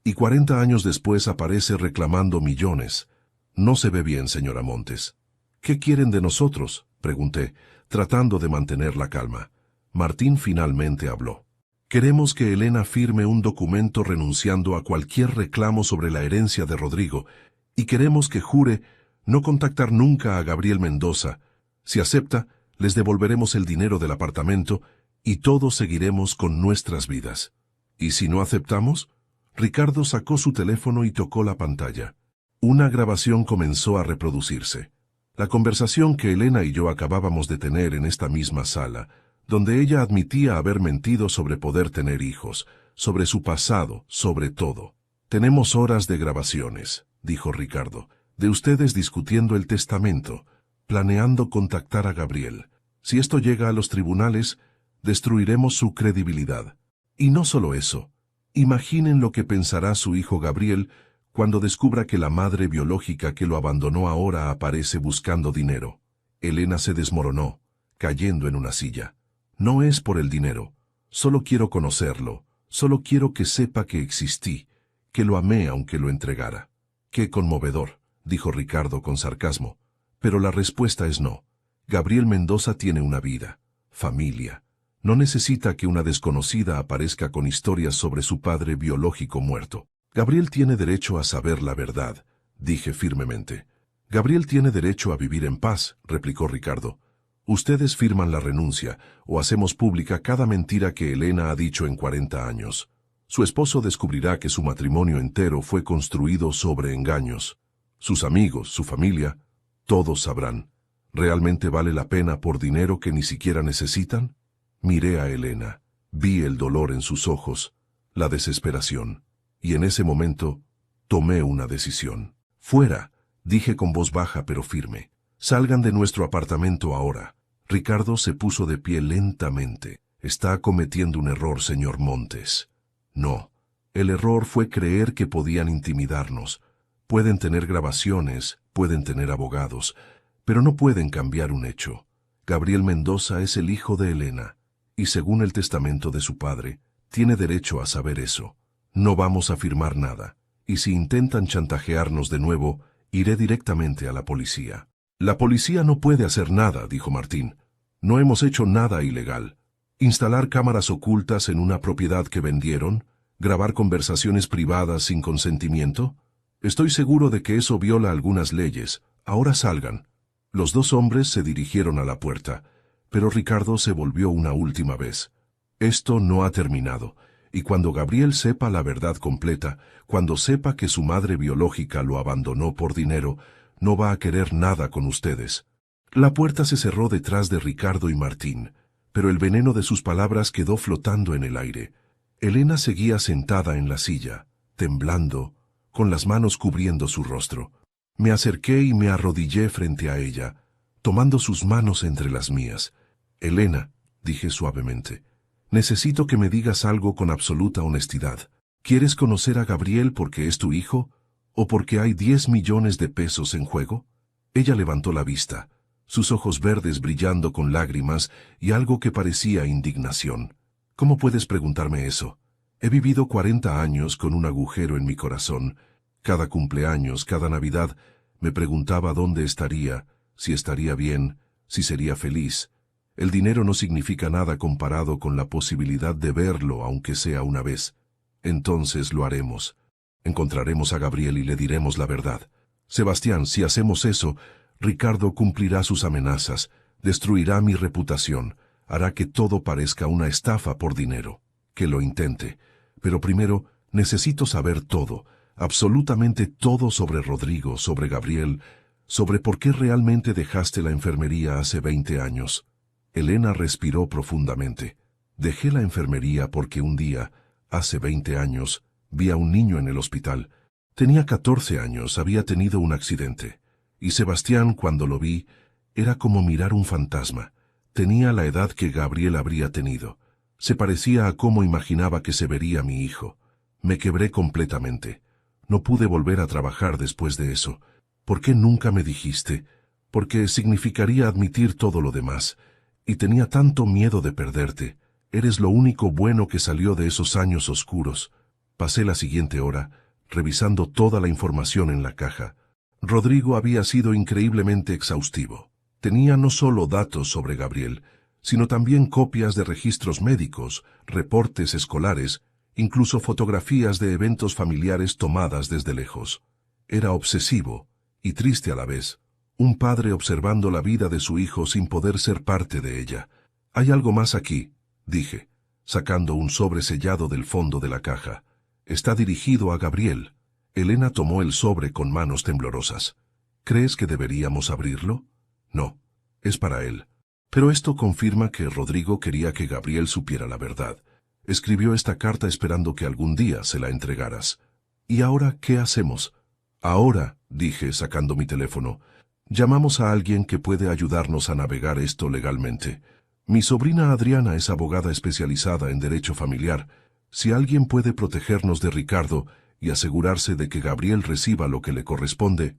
y 40 años después aparece reclamando millones. No se ve bien, señora Montes». «¿Qué quieren de nosotros?», pregunté, tratando de mantener la calma. Martín finalmente habló. «Queremos que Elena firme un documento renunciando a cualquier reclamo sobre la herencia de Rodrigo, y queremos que jure no contactar nunca a Gabriel Mendoza. Si acepta, les devolveremos el dinero del apartamento y todos seguiremos con nuestras vidas. ¿Y si no aceptamos? Ricardo sacó su teléfono y tocó la pantalla. Una grabación comenzó a reproducirse. La conversación que Elena y yo acabábamos de tener en esta misma sala, donde ella admitía haber mentido sobre poder tener hijos, sobre su pasado, sobre todo. Tenemos horas de grabaciones, dijo Ricardo, de ustedes discutiendo el testamento, planeando contactar a Gabriel. Si esto llega a los tribunales, destruiremos su credibilidad. Y no solo eso. Imaginen lo que pensará su hijo Gabriel cuando descubra que la madre biológica que lo abandonó ahora aparece buscando dinero. Elena se desmoronó, cayendo en una silla. No es por el dinero. Solo quiero conocerlo. Solo quiero que sepa que existí, que lo amé aunque lo entregara. Qué conmovedor, dijo Ricardo con sarcasmo. Pero la respuesta es no. Gabriel Mendoza tiene una vida, familia. No necesita que una desconocida aparezca con historias sobre su padre biológico muerto. Gabriel tiene derecho a saber la verdad, dije firmemente. Gabriel tiene derecho a vivir en paz, replicó Ricardo. Ustedes firman la renuncia, o hacemos pública cada mentira que Elena ha dicho en 40 años. Su esposo descubrirá que su matrimonio entero fue construido sobre engaños. Sus amigos, su familia, todos sabrán. ¿Realmente vale la pena por dinero que ni siquiera necesitan? Miré a Elena, vi el dolor en sus ojos, la desesperación, y en ese momento tomé una decisión. Fuera, dije con voz baja pero firme. Salgan de nuestro apartamento ahora. Ricardo se puso de pie lentamente. Está cometiendo un error, señor Montes. No, el error fue creer que podían intimidarnos. Pueden tener grabaciones, pueden tener abogados, pero no pueden cambiar un hecho. Gabriel Mendoza es el hijo de Elena, y según el testamento de su padre, tiene derecho a saber eso. No vamos a firmar nada, y si intentan chantajearnos de nuevo, iré directamente a la policía. La policía no puede hacer nada, dijo Martín. No hemos hecho nada ilegal. Instalar cámaras ocultas en una propiedad que vendieron, grabar conversaciones privadas sin consentimiento. Estoy seguro de que eso viola algunas leyes. Ahora salgan. Los dos hombres se dirigieron a la puerta, pero Ricardo se volvió una última vez. Esto no ha terminado, y cuando Gabriel sepa la verdad completa, cuando sepa que su madre biológica lo abandonó por dinero, no va a querer nada con ustedes. La puerta se cerró detrás de Ricardo y Martín, pero el veneno de sus palabras quedó flotando en el aire. Elena seguía sentada en la silla, temblando, con las manos cubriendo su rostro. Me acerqué y me arrodillé frente a ella, tomando sus manos entre las mías. Elena, dije suavemente, necesito que me digas algo con absoluta honestidad. ¿Quieres conocer a Gabriel porque es tu hijo? ¿O porque hay 10 millones de pesos en juego? Ella levantó la vista, sus ojos verdes brillando con lágrimas y algo que parecía indignación. ¿Cómo puedes preguntarme eso? He vivido 40 años con un agujero en mi corazón. Cada cumpleaños, cada Navidad, me preguntaba dónde estaría, si estaría bien, si sería feliz. El dinero no significa nada comparado con la posibilidad de verlo, aunque sea una vez. Entonces lo haremos. Encontraremos a Gabriel y le diremos la verdad. Sebastián, si hacemos eso, Ricardo cumplirá sus amenazas, destruirá mi reputación, hará que todo parezca una estafa por dinero. Que lo intente. Pero primero, necesito saber todo, absolutamente todo sobre Rodrigo, sobre Gabriel, sobre por qué realmente dejaste la enfermería hace 20 años. Elena respiró profundamente. Dejé la enfermería porque un día, hace 20 años, vi a un niño en el hospital. Tenía 14 años, había tenido un accidente. Y Sebastián, cuando lo vi, era como mirar un fantasma. Tenía la edad que Gabriel habría tenido. Se parecía a cómo imaginaba que se vería mi hijo. Me quebré completamente. No pude volver a trabajar después de eso. ¿Por qué nunca me dijiste? Porque significaría admitir todo lo demás. Y tenía tanto miedo de perderte. Eres lo único bueno que salió de esos años oscuros. Pasé la siguiente hora, revisando toda la información en la caja. Rodrigo había sido increíblemente exhaustivo. Tenía no solo datos sobre Gabriel, sino también copias de registros médicos, reportes escolares, incluso fotografías de eventos familiares tomadas desde lejos. Era obsesivo y triste a la vez. Un padre observando la vida de su hijo sin poder ser parte de ella. Hay algo más aquí, dije, sacando un sobre sellado del fondo de la caja. Está dirigido a Gabriel. Elena tomó el sobre con manos temblorosas. ¿Crees que deberíamos abrirlo? No, es para él. Pero esto confirma que Rodrigo quería que Gabriel supiera la verdad. Escribió esta carta esperando que algún día se la entregaras. ¿Y ahora qué hacemos? Ahora, dije sacando mi teléfono, llamamos a alguien que puede ayudarnos a navegar esto legalmente. Mi sobrina Adriana es abogada especializada en derecho familiar. Si alguien puede protegernos de Ricardo y asegurarse de que Gabriel reciba lo que le corresponde,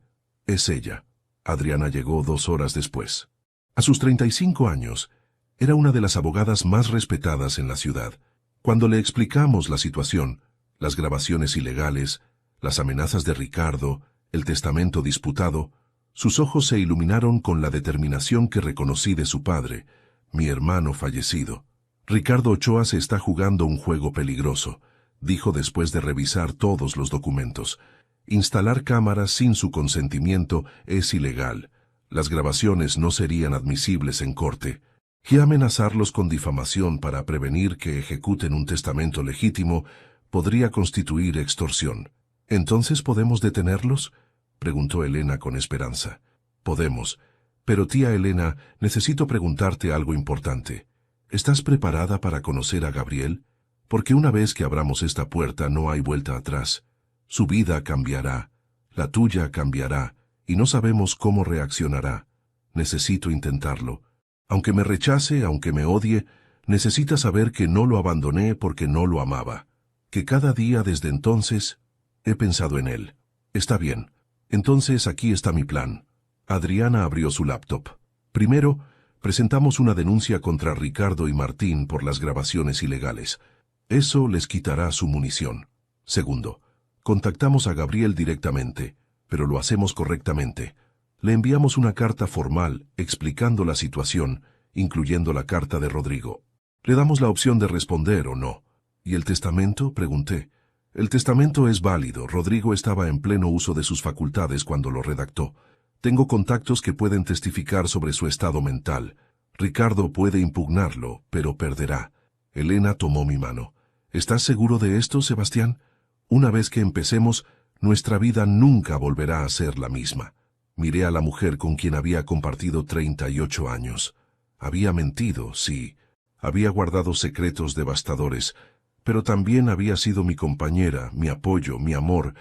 es ella. Adriana llegó 2 horas después. A sus 35 años, era una de las abogadas más respetadas en la ciudad. Cuando le explicamos la situación, las grabaciones ilegales, las amenazas de Ricardo, el testamento disputado, sus ojos se iluminaron con la determinación que reconocí de su padre, mi hermano fallecido. Ricardo Ochoa se está jugando un juego peligroso, dijo después de revisar todos los documentos. Instalar cámaras sin su consentimiento es ilegal. Las grabaciones no serían admisibles en corte. Y amenazarlos con difamación para prevenir que ejecuten un testamento legítimo podría constituir extorsión. ¿Entonces podemos detenerlos?, preguntó Elena con esperanza. Podemos. Pero tía Elena, necesito preguntarte algo importante. ¿Estás preparada para conocer a Gabriel? Porque una vez que abramos esta puerta no hay vuelta atrás. Su vida cambiará, la tuya cambiará, y no sabemos cómo reaccionará. Necesito intentarlo. Aunque me rechace, aunque me odie, necesita saber que no lo abandoné porque no lo amaba. Que cada día desde entonces he pensado en él. Está bien. Entonces aquí está mi plan. Adriana abrió su laptop. Primero, presentamos una denuncia contra Ricardo y Martín por las grabaciones ilegales. Eso les quitará su munición. Segundo, contactamos a Gabriel directamente, pero lo hacemos correctamente. Le enviamos una carta formal explicando la situación, incluyendo la carta de Rodrigo. Le damos la opción de responder o no. ¿Y el testamento?, pregunté. El testamento es válido. Rodrigo estaba en pleno uso de sus facultades cuando lo redactó. Tengo contactos que pueden testificar sobre su estado mental. Ricardo puede impugnarlo, pero perderá. Elena tomó mi mano. ¿Estás seguro de esto, Sebastián? Una vez que empecemos, nuestra vida nunca volverá a ser la misma. Miré a la mujer con quien había compartido 38 años. Había mentido, sí. Había guardado secretos devastadores, pero también había sido mi compañera, mi apoyo, mi amor,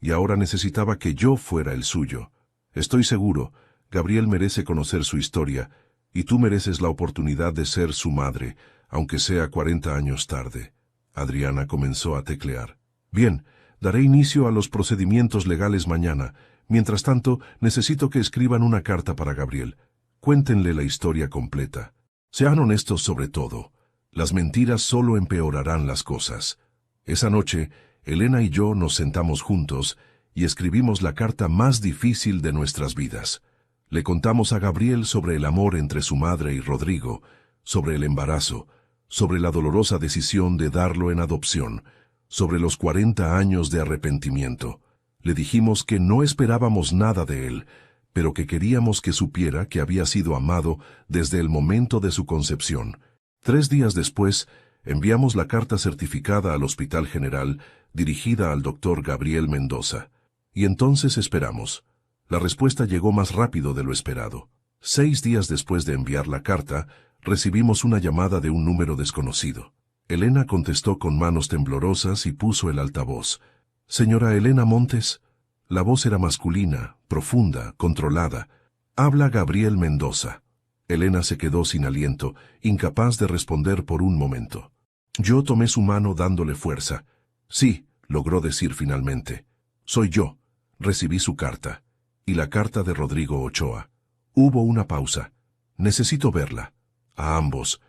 y ahora necesitaba que yo fuera el suyo. Estoy seguro, Gabriel merece conocer su historia, y tú mereces la oportunidad de ser su madre, aunque sea 40 años tarde. Adriana comenzó a teclear. Bien, daré inicio a los procedimientos legales mañana. Mientras tanto, necesito que escriban una carta para Gabriel. Cuéntenle la historia completa. Sean honestos sobre todo. Las mentiras solo empeorarán las cosas. Esa noche, Elena y yo nos sentamos juntos y escribimos la carta más difícil de nuestras vidas. Le contamos a Gabriel sobre el amor entre su madre y Rodrigo, sobre el embarazo, sobre la dolorosa decisión de darlo en adopción, sobre los 40 años de arrepentimiento. Le dijimos que no esperábamos nada de él, pero que queríamos que supiera que había sido amado desde el momento de su concepción. 3 días después, enviamos la carta certificada al Hospital General, dirigida al doctor Gabriel Mendoza. Y entonces esperamos. La respuesta llegó más rápido de lo esperado. 6 días después de enviar la carta, recibimos una llamada de un número desconocido. Elena contestó con manos temblorosas y puso el altavoz. «Señora Elena Montes». La voz era masculina, profunda, controlada. «Habla Gabriel Mendoza». Elena se quedó sin aliento, incapaz de responder por un momento. Yo tomé su mano dándole fuerza. «Sí», logró decir finalmente. «Soy yo. Recibí su carta. Y la carta de Rodrigo Ochoa». Hubo una pausa. «Necesito verla». «A ambos.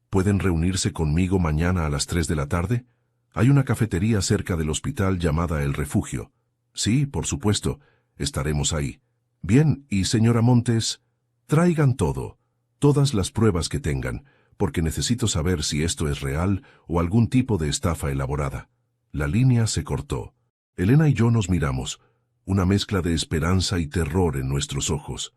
¿Pueden reunirse conmigo mañana a las 3 de la tarde? Hay una cafetería cerca del hospital llamada El Refugio». «Sí, por supuesto. Estaremos ahí». «Bien, y señora Montes, traigan todo, todas las pruebas que tengan, porque necesito saber si esto es real o algún tipo de estafa elaborada». La línea se cortó. Elena y yo nos miramos, una mezcla de esperanza y terror en nuestros ojos.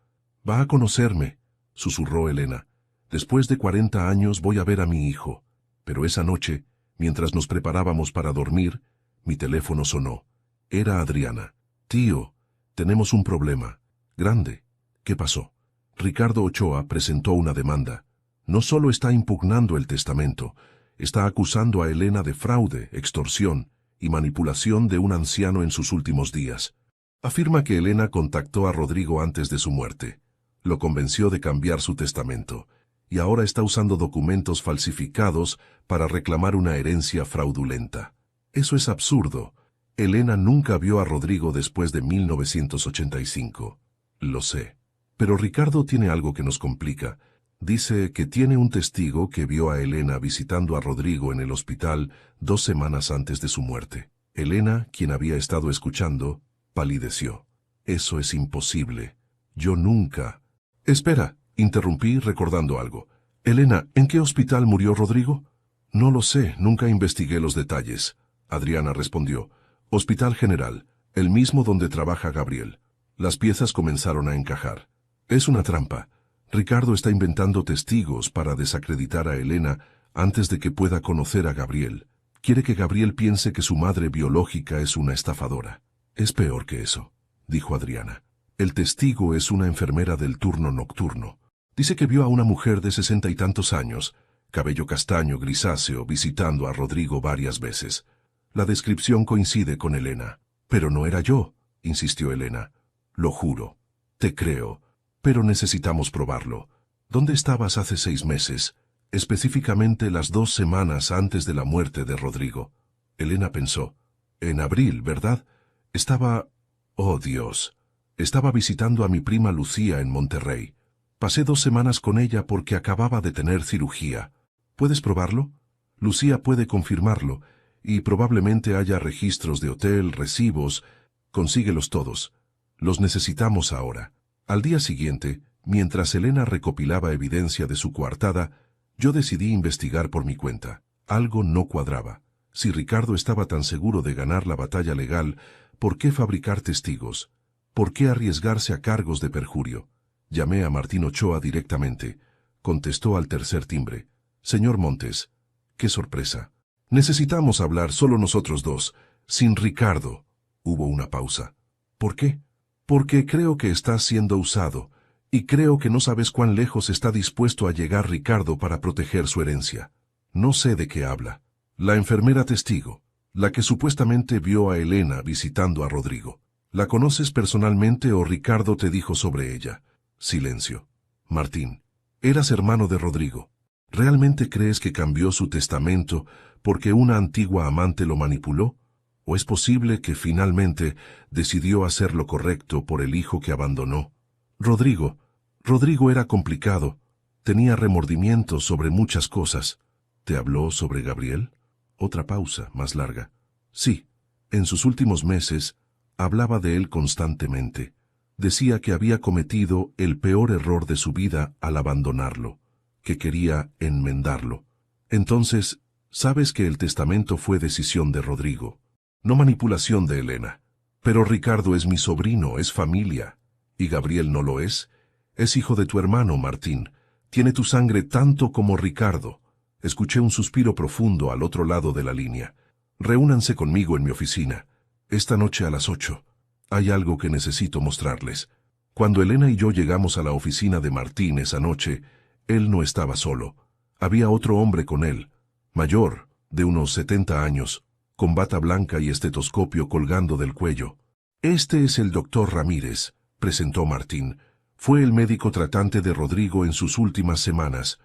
Va a conocerme, susurró Elena. Después de 40 años voy a ver a mi hijo. Pero esa noche, mientras nos preparábamos para dormir, mi teléfono sonó. Era Adriana. Tío, tenemos un problema. Grande. ¿Qué pasó? Ricardo Ochoa presentó una demanda. No solo está impugnando el testamento, está acusando a Elena de fraude, extorsión y manipulación de un anciano en sus últimos días. Afirma que Elena contactó a Rodrigo antes de su muerte. Lo convenció de cambiar su testamento, y ahora está usando documentos falsificados para reclamar una herencia fraudulenta. Eso es absurdo. Elena nunca vio a Rodrigo después de 1985. Lo sé. Pero Ricardo tiene algo que nos complica. Dice que tiene un testigo que vio a Elena visitando a Rodrigo en el hospital 2 semanas antes de su muerte. Elena, quien había estado escuchando, palideció. Eso es imposible. Yo nunca... Espera, interrumpí recordando algo. Elena, ¿en qué hospital murió Rodrigo? No lo sé, nunca investigué los detalles. Adriana respondió. Hospital General, el mismo donde trabaja Gabriel. Las piezas comenzaron a encajar. Es una trampa. Ricardo está inventando testigos para desacreditar a Elena antes de que pueda conocer a Gabriel. Quiere que Gabriel piense que su madre biológica es una estafadora. Es peor que eso, dijo Adriana. El testigo es una enfermera del turno nocturno. Dice que vio a una mujer de 60 y tantos años, cabello castaño grisáceo, visitando a Rodrigo varias veces. La descripción coincide con Elena. Pero no era yo, insistió Elena. Lo juro. Te creo. Pero necesitamos probarlo. ¿Dónde estabas hace 6 meses? Específicamente las 2 semanas antes de la muerte de Rodrigo. Elena pensó. En abril, ¿verdad? Estaba... Oh, Dios. Estaba visitando a mi prima Lucía en Monterrey. Pasé 2 semanas con ella porque acababa de tener cirugía. ¿Puedes probarlo? Lucía puede confirmarlo, y probablemente haya registros de hotel, recibos. Consíguelos todos. Los necesitamos ahora. Al día siguiente, mientras Elena recopilaba evidencia de su coartada, yo decidí investigar por mi cuenta. Algo no cuadraba. Si Ricardo estaba tan seguro de ganar la batalla legal, ¿por qué fabricar testigos? ¿Por qué arriesgarse a cargos de perjurio? Llamé a Martín Ochoa directamente. Contestó al tercer timbre. Señor Montes. ¡Qué sorpresa! Necesitamos hablar solo nosotros dos, sin Ricardo. Hubo una pausa. ¿Por qué? Porque creo que estás siendo usado, y creo que no sabes cuán lejos está dispuesto a llegar Ricardo para proteger su herencia. No sé de qué habla. La enfermera testigo, la que supuestamente vio a Elena visitando a Rodrigo. ¿La conoces personalmente o Ricardo te dijo sobre ella? Silencio. Martín, eras hermano de Rodrigo. ¿Realmente crees que cambió su testamento porque una antigua amante lo manipuló? ¿O es posible que finalmente decidió hacer lo correcto por el hijo que abandonó? Rodrigo era complicado. Tenía remordimientos sobre muchas cosas. ¿Te habló sobre Gabriel? Otra pausa, más larga. Sí, en sus últimos meses, hablaba de él constantemente. Decía que había cometido el peor error de su vida al abandonarlo, que quería enmendarlo. Entonces, sabes que el testamento fue decisión de Rodrigo, no manipulación de Elena. Pero Ricardo es mi sobrino, es familia. ¿Y Gabriel no lo es? Es hijo de tu hermano, Martín. Tiene tu sangre tanto como Ricardo. Escuché un suspiro profundo al otro lado de la línea. Reúnanse conmigo en mi oficina. Esta noche a las 8. Hay algo que necesito mostrarles. Cuando Elena y yo llegamos a la oficina de Martín esa noche, él no estaba solo. Había otro hombre con él, mayor, de unos 70 años, con bata blanca y estetoscopio colgando del cuello. Este es el doctor Ramírez, presentó Martín. Fue el médico tratante de Rodrigo en sus últimas semanas.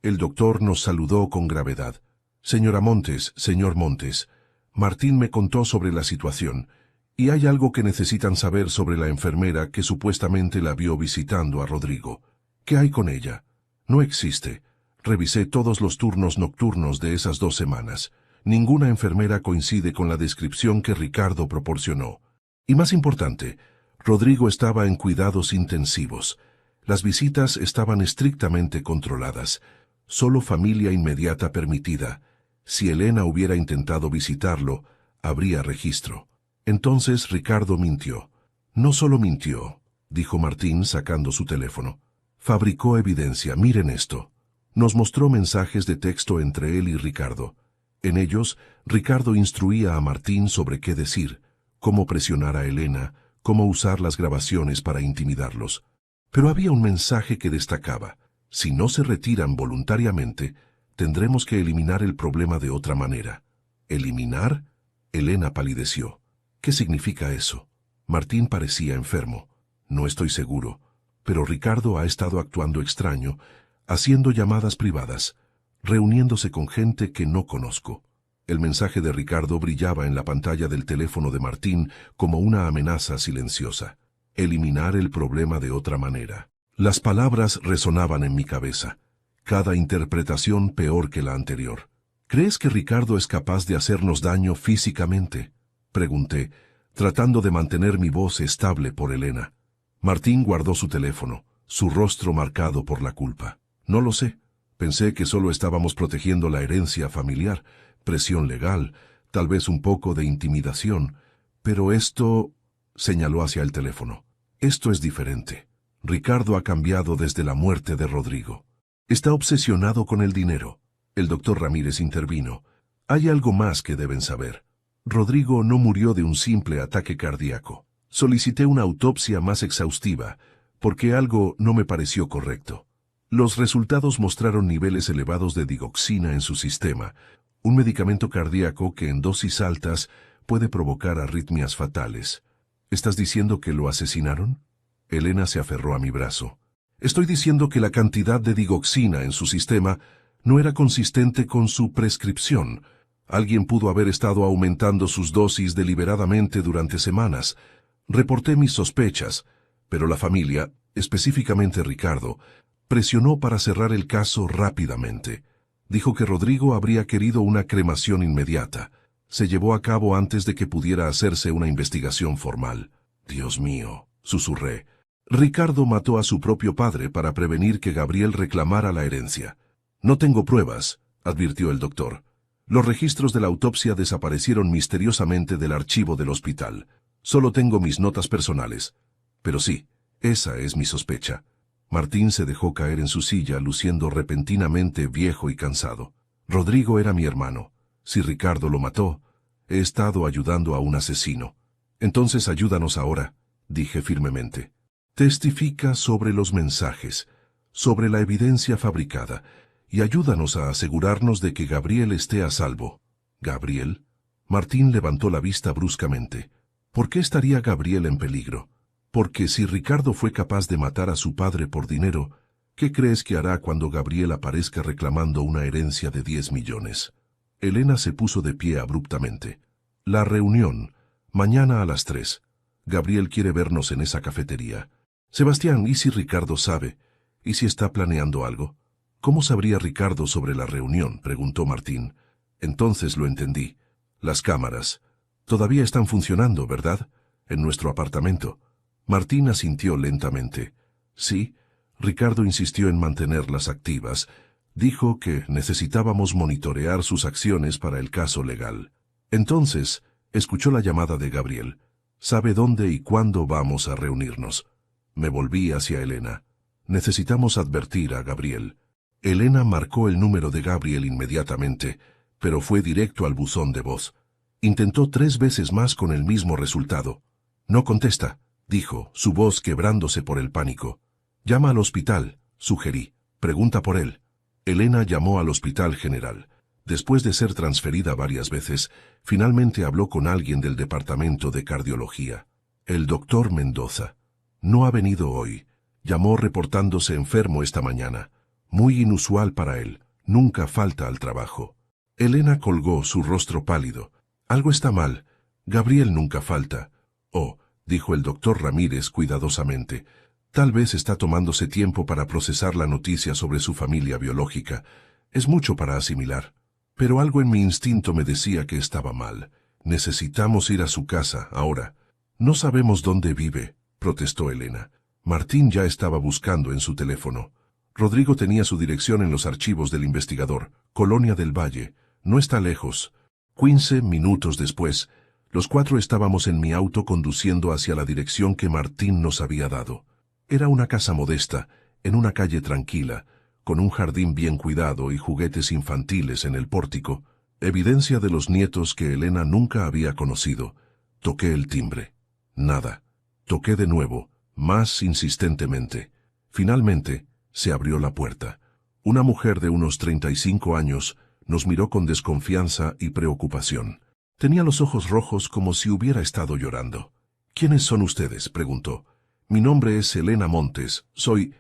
El doctor nos saludó con gravedad. Señora Montes, señor Montes, Martín me contó sobre la situación, y hay algo que necesitan saber sobre la enfermera que supuestamente la vio visitando a Rodrigo. ¿Qué hay con ella? No existe. Revisé todos los turnos nocturnos de esas 2 semanas. Ninguna enfermera coincide con la descripción que Ricardo proporcionó. Y más importante, Rodrigo estaba en cuidados intensivos. Las visitas estaban estrictamente controladas. Solo familia inmediata permitida. Si Elena hubiera intentado visitarlo, habría registro. Entonces Ricardo mintió. No solo mintió, dijo Martín sacando su teléfono. Fabricó evidencia, miren esto. Nos mostró mensajes de texto entre él y Ricardo. En ellos, Ricardo instruía a Martín sobre qué decir, cómo presionar a Elena, cómo usar las grabaciones para intimidarlos. Pero había un mensaje que destacaba. Si no se retiran voluntariamente, tendremos que eliminar el problema de otra manera. ¿Eliminar? Elena palideció. ¿Qué significa eso? Martín parecía enfermo. No estoy seguro, pero Ricardo ha estado actuando extraño, haciendo llamadas privadas, reuniéndose con gente que no conozco. El mensaje de Ricardo brillaba en la pantalla del teléfono de Martín como una amenaza silenciosa. Eliminar el problema de otra manera. Las palabras resonaban en mi cabeza, cada interpretación peor que la anterior. ¿Crees que Ricardo es capaz de hacernos daño físicamente?, pregunté, tratando de mantener mi voz estable por Elena. Martín guardó su teléfono, su rostro marcado por la culpa. No lo sé. Pensé que solo estábamos protegiendo la herencia familiar, presión legal, tal vez un poco de intimidación. Pero esto... señaló hacia el teléfono. Esto es diferente. Ricardo ha cambiado desde la muerte de Rodrigo. Está obsesionado con el dinero. El doctor Ramírez intervino. Hay algo más que deben saber. Rodrigo no murió de un simple ataque cardíaco. Solicité una autopsia más exhaustiva, porque algo no me pareció correcto. Los resultados mostraron niveles elevados de digoxina en su sistema, un medicamento cardíaco que en dosis altas puede provocar arritmias fatales. ¿Estás diciendo que lo asesinaron? Elena se aferró a mi brazo. Estoy diciendo que la cantidad de digoxina en su sistema no era consistente con su prescripción. Alguien pudo haber estado aumentando sus dosis deliberadamente durante semanas. Reporté mis sospechas, pero la familia, específicamente Ricardo, presionó para cerrar el caso rápidamente. Dijo que Rodrigo habría querido una cremación inmediata. Se llevó a cabo antes de que pudiera hacerse una investigación formal. Dios mío, susurré. Ricardo mató a su propio padre para prevenir que Gabriel reclamara la herencia. No tengo pruebas, advirtió el doctor. Los registros de la autopsia desaparecieron misteriosamente del archivo del hospital. Solo tengo mis notas personales. Pero sí, esa es mi sospecha. Martín se dejó caer en su silla, luciendo repentinamente viejo y cansado. Rodrigo era mi hermano. Si Ricardo lo mató, he estado ayudando a un asesino. Entonces ayúdanos ahora, dije firmemente. Testifica sobre los mensajes, sobre la evidencia fabricada, y ayúdanos a asegurarnos de que Gabriel esté a salvo. ¿Gabriel? Martín levantó la vista bruscamente. ¿Por qué estaría Gabriel en peligro? Porque si Ricardo fue capaz de matar a su padre por dinero, ¿qué crees que hará cuando Gabriel aparezca reclamando una herencia de 10 millones? Elena se puso de pie abruptamente. La reunión, mañana a las 3. Gabriel quiere vernos en esa cafetería. Sebastián, ¿y si Ricardo sabe? ¿Y si está planeando algo? ¿Cómo sabría Ricardo sobre la reunión?, preguntó Martín. Entonces lo entendí. Las cámaras. Todavía están funcionando, ¿verdad? En nuestro apartamento. Martín asintió lentamente. Sí, Ricardo insistió en mantenerlas activas. Dijo que necesitábamos monitorear sus acciones para el caso legal. Entonces, escuchó la llamada de Gabriel. ¿Sabe dónde y cuándo vamos a reunirnos? Me volví hacia Elena. Necesitamos advertir a Gabriel. Elena marcó el número de Gabriel inmediatamente, pero fue directo al buzón de voz. Intentó 3 veces más con el mismo resultado. No contesta, dijo, su voz quebrándose por el pánico. Llama al hospital, sugerí. Pregunta por él. Elena llamó al Hospital General. Después de ser transferida varias veces, finalmente habló con alguien del departamento de cardiología. El doctor Mendoza. No ha venido hoy. Llamó reportándose enfermo esta mañana. Muy inusual para él. Nunca falta al trabajo. Elena colgó, su rostro pálido. Algo está mal. Gabriel nunca falta. Oh, dijo el doctor Ramírez cuidadosamente. Tal vez está tomándose tiempo para procesar la noticia sobre su familia biológica. Es mucho para asimilar. Pero algo en mi instinto me decía que estaba mal. Necesitamos ir a su casa, ahora. No sabemos dónde vive, protestó Elena. Martín ya estaba buscando en su teléfono. Rodrigo tenía su dirección en los archivos del investigador, Colonia del Valle. No está lejos. 15 minutos después, Los cuatro estábamos en mi auto conduciendo hacia la dirección que Martín nos había dado. Era una casa modesta, en una calle tranquila, con un jardín bien cuidado y juguetes infantiles en el pórtico, evidencia de los nietos que Elena nunca había conocido. Toqué el timbre. Nada. Toqué de nuevo, más insistentemente. Finalmente, se abrió la puerta. Una mujer de unos 35 años nos miró con desconfianza y preocupación. Tenía los ojos rojos como si hubiera estado llorando. ¿Quiénes son ustedes?, preguntó. Mi nombre es Elena Montes. Soy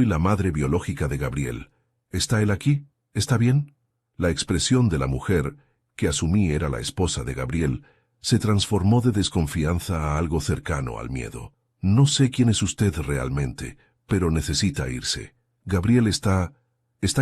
la madre biológica de Gabriel. ¿Está él aquí? ¿Está bien? La expresión de la mujer, que asumí era la esposa de Gabriel, se transformó de desconfianza a algo cercano al miedo. No sé quién es usted realmente, pero necesita irse. Gabriel está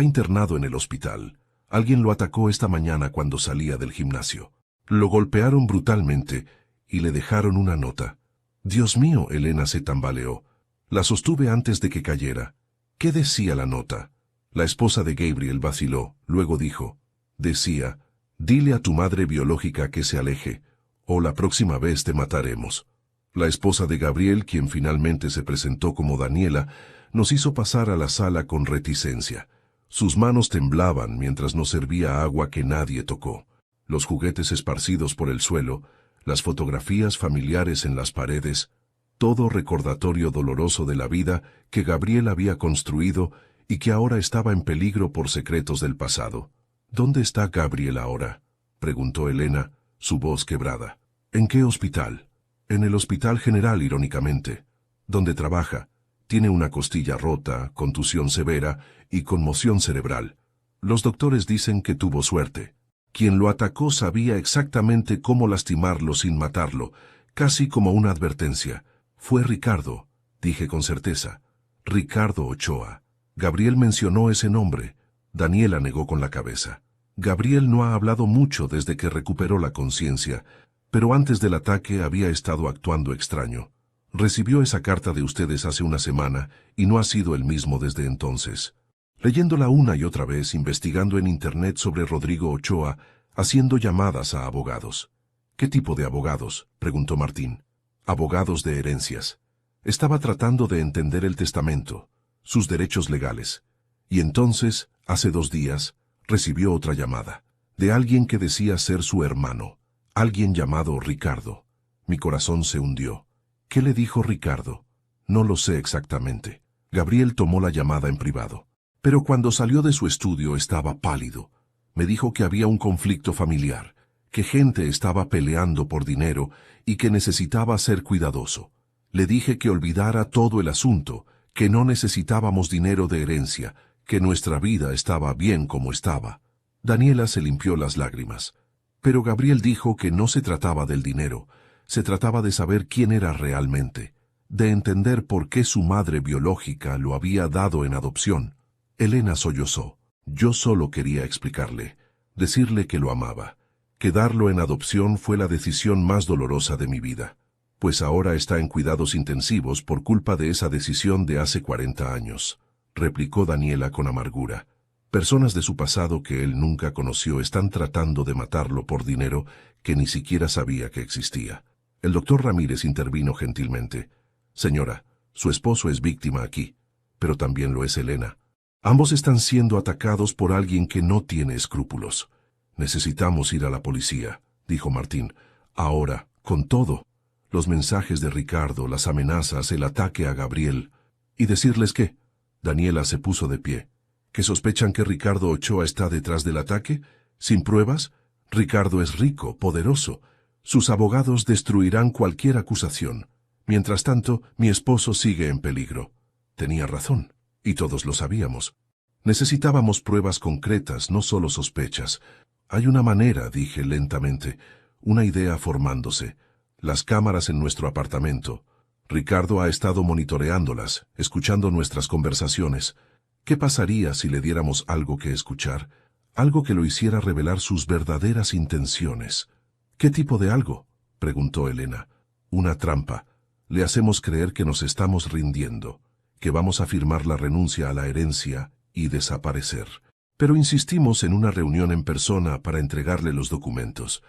internado en el hospital. Alguien lo atacó esta mañana cuando salía del gimnasio. Lo golpearon brutalmente y le dejaron una nota. Dios mío, Elena se tambaleó. La sostuve antes de que cayera. ¿Qué decía la nota? La esposa de Gabriel vaciló, luego dijo. Decía, dile a tu madre biológica que se aleje, o la próxima vez te mataremos. La esposa de Gabriel, quien finalmente se presentó como Daniela, nos hizo pasar a la sala con reticencia. Sus manos temblaban mientras nos servía agua que nadie tocó. Los juguetes esparcidos por el suelo, las fotografías familiares en las paredes, todo recordatorio doloroso de la vida que Gabriel había construido y que ahora estaba en peligro por secretos del pasado. ¿Dónde está Gabriel ahora?, preguntó Elena, su voz quebrada. ¿En qué hospital? En el Hospital General, irónicamente. ¿Dónde trabaja? Tiene una costilla rota, contusión severa y conmoción cerebral. Los doctores dicen que tuvo suerte. Quien lo atacó sabía exactamente cómo lastimarlo sin matarlo, casi como una advertencia. Fue Ricardo, dije con certeza. Ricardo Ochoa. Gabriel mencionó ese nombre. Daniela negó con la cabeza. Gabriel no ha hablado mucho desde que recuperó la conciencia, pero antes del ataque había estado actuando extraño. Recibió esa carta de ustedes hace una semana y no ha sido el mismo desde entonces. Leyéndola una y otra vez, investigando en Internet sobre Rodrigo Ochoa, haciendo llamadas a abogados. ¿Qué tipo de abogados?, preguntó Martín. Abogados de herencias. Estaba tratando de entender el testamento, sus derechos legales. Y entonces, hace 2 días, recibió otra llamada, de alguien que decía ser su hermano, alguien llamado Ricardo. Mi corazón se hundió. ¿Qué le dijo Ricardo? No lo sé exactamente. Gabriel tomó la llamada en privado. Pero cuando salió de su estudio estaba pálido. Me dijo que había un conflicto familiar, que gente estaba peleando por dinero y que necesitaba ser cuidadoso. Le dije que olvidara todo el asunto, que no necesitábamos dinero de herencia, que nuestra vida estaba bien como estaba. Daniela se limpió las lágrimas. Pero Gabriel dijo que no se trataba del dinero, se trataba de saber quién era realmente, de entender por qué su madre biológica lo había dado en adopción. Elena sollozó. Yo solo quería explicarle, decirle que lo amaba, que darlo en adopción fue la decisión más dolorosa de mi vida, pues ahora está en cuidados intensivos por culpa de esa decisión de hace 40 años, replicó Daniela con amargura. Personas de su pasado que él nunca conoció están tratando de matarlo por dinero que ni siquiera sabía que existía. El doctor Ramírez intervino gentilmente. Señora, su esposo es víctima aquí, pero también lo es Elena. Ambos están siendo atacados por alguien que no tiene escrúpulos. Necesitamos ir a la policía, dijo Martín. Ahora, con todo, los mensajes de Ricardo, las amenazas, el ataque a Gabriel. ¿Y decirles qué? Daniela se puso de pie. ¿Que sospechan que Ricardo Ochoa está detrás del ataque? ¿Sin pruebas? Ricardo es rico, poderoso. Sus abogados destruirán cualquier acusación. Mientras tanto, mi esposo sigue en peligro. Tenía razón, y todos lo sabíamos. Necesitábamos pruebas concretas, no solo sospechas. Hay una manera, dije lentamente, una idea formándose. Las cámaras en nuestro apartamento. Ricardo ha estado monitoreándolas, escuchando nuestras conversaciones. ¿Qué pasaría si le diéramos algo que escuchar? Algo que lo hiciera revelar sus verdaderas intenciones. ¿Qué tipo de algo?, preguntó Elena. Una trampa. Le hacemos creer que nos estamos rindiendo, que vamos a firmar la renuncia a la herencia y desaparecer. Pero insistimos en una reunión en persona para entregarle los documentos.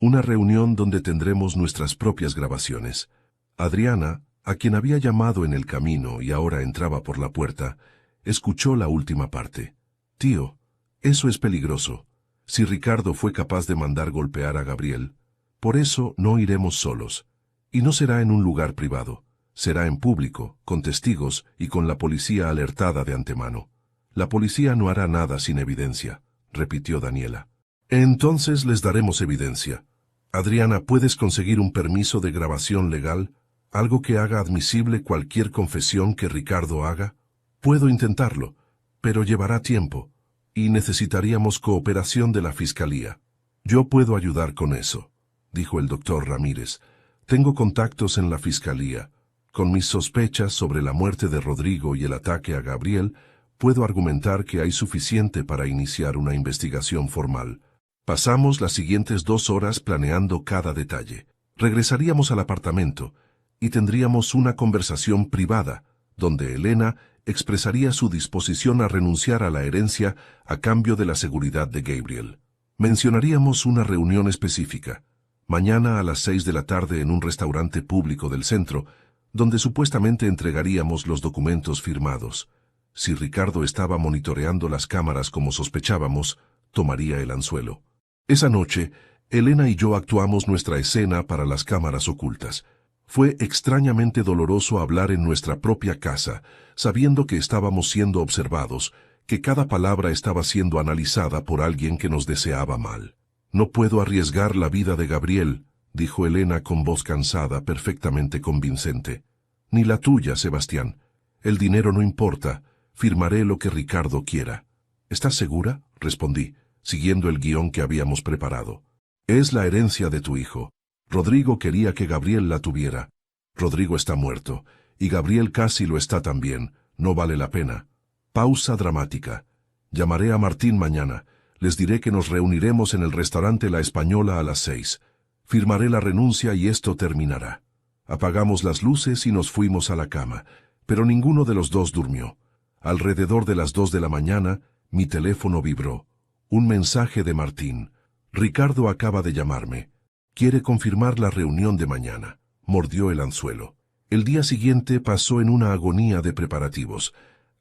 Una reunión donde tendremos nuestras propias grabaciones. Adriana, a quien había llamado en el camino y ahora entraba por la puerta, escuchó la última parte. Tío, eso es peligroso. Si Ricardo fue capaz de mandar golpear a Gabriel, por eso no iremos solos. Y no será en un lugar privado. Será en público, con testigos y con la policía alertada de antemano. La policía no hará nada sin evidencia, repitió Daniela. Entonces les daremos evidencia. Adriana, ¿puedes conseguir un permiso de grabación legal? ¿Algo que haga admisible cualquier confesión que Ricardo haga? Puedo intentarlo, pero llevará tiempo, y necesitaríamos cooperación de la Fiscalía. Yo puedo ayudar con eso, dijo el doctor Ramírez. Tengo contactos en la Fiscalía. Con mis sospechas sobre la muerte de Rodrigo y el ataque a Gabriel, puedo argumentar que hay suficiente para iniciar una investigación formal. Pasamos las siguientes 2 horas planeando cada detalle. Regresaríamos al apartamento y tendríamos una conversación privada, donde Elena expresaría su disposición a renunciar a la herencia a cambio de la seguridad de Gabriel. Mencionaríamos una reunión específica, mañana a las 6 de la tarde en un restaurante público del centro, donde supuestamente entregaríamos los documentos firmados. Si Ricardo estaba monitoreando las cámaras como sospechábamos, tomaría el anzuelo. Esa noche, Elena y yo actuamos nuestra escena para las cámaras ocultas. Fue extrañamente doloroso hablar en nuestra propia casa, sabiendo que estábamos siendo observados, que cada palabra estaba siendo analizada por alguien que nos deseaba mal. No puedo arriesgar la vida de Gabriel, dijo Elena con voz cansada, perfectamente convincente. Ni la tuya, Sebastián. El dinero no importa. Firmaré lo que Ricardo quiera. ¿Estás segura? Respondí, siguiendo el guión que habíamos preparado. Es la herencia de tu hijo. Rodrigo quería que Gabriel la tuviera. Rodrigo está muerto, y Gabriel casi lo está también. No vale la pena. Pausa dramática. Llamaré a Martín mañana. Les diré que nos reuniremos en el restaurante La Española a las 6. Firmaré la renuncia y esto terminará. Apagamos las luces y nos fuimos a la cama, pero ninguno de los dos durmió. Alrededor de las 2 de la mañana, mi teléfono vibró. Un mensaje de Martín. Ricardo acaba de llamarme. Quiere confirmar la reunión de mañana. Mordió el anzuelo. El día siguiente pasó en una agonía de preparativos.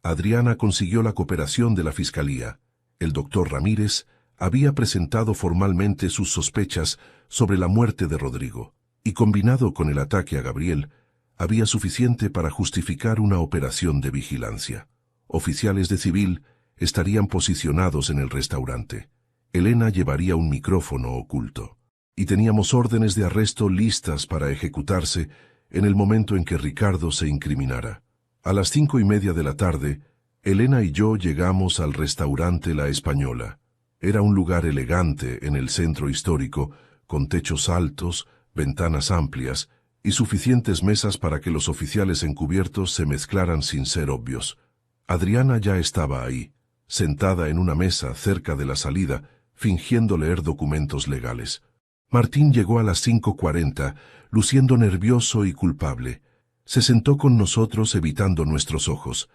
Adriana consiguió la cooperación de la Fiscalía. El doctor Ramírez había presentado formalmente sus sospechas sobre la muerte de Rodrigo, y combinado con el ataque a Gabriel, había suficiente para justificar una operación de vigilancia. Oficiales de civil estarían posicionados en el restaurante. Elena llevaría un micrófono oculto, y teníamos órdenes de arresto listas para ejecutarse en el momento en que Ricardo se incriminara. A las 5:30 de la tarde, Elena y yo llegamos al restaurante La Española. Era un lugar elegante en el centro histórico, con techos altos, ventanas amplias y suficientes mesas para que los oficiales encubiertos se mezclaran sin ser obvios. Adriana ya estaba ahí, sentada en una mesa cerca de la salida, fingiendo leer documentos legales. Martín llegó a las 5:40, luciendo nervioso y culpable. Se sentó con nosotros evitando nuestros ojos.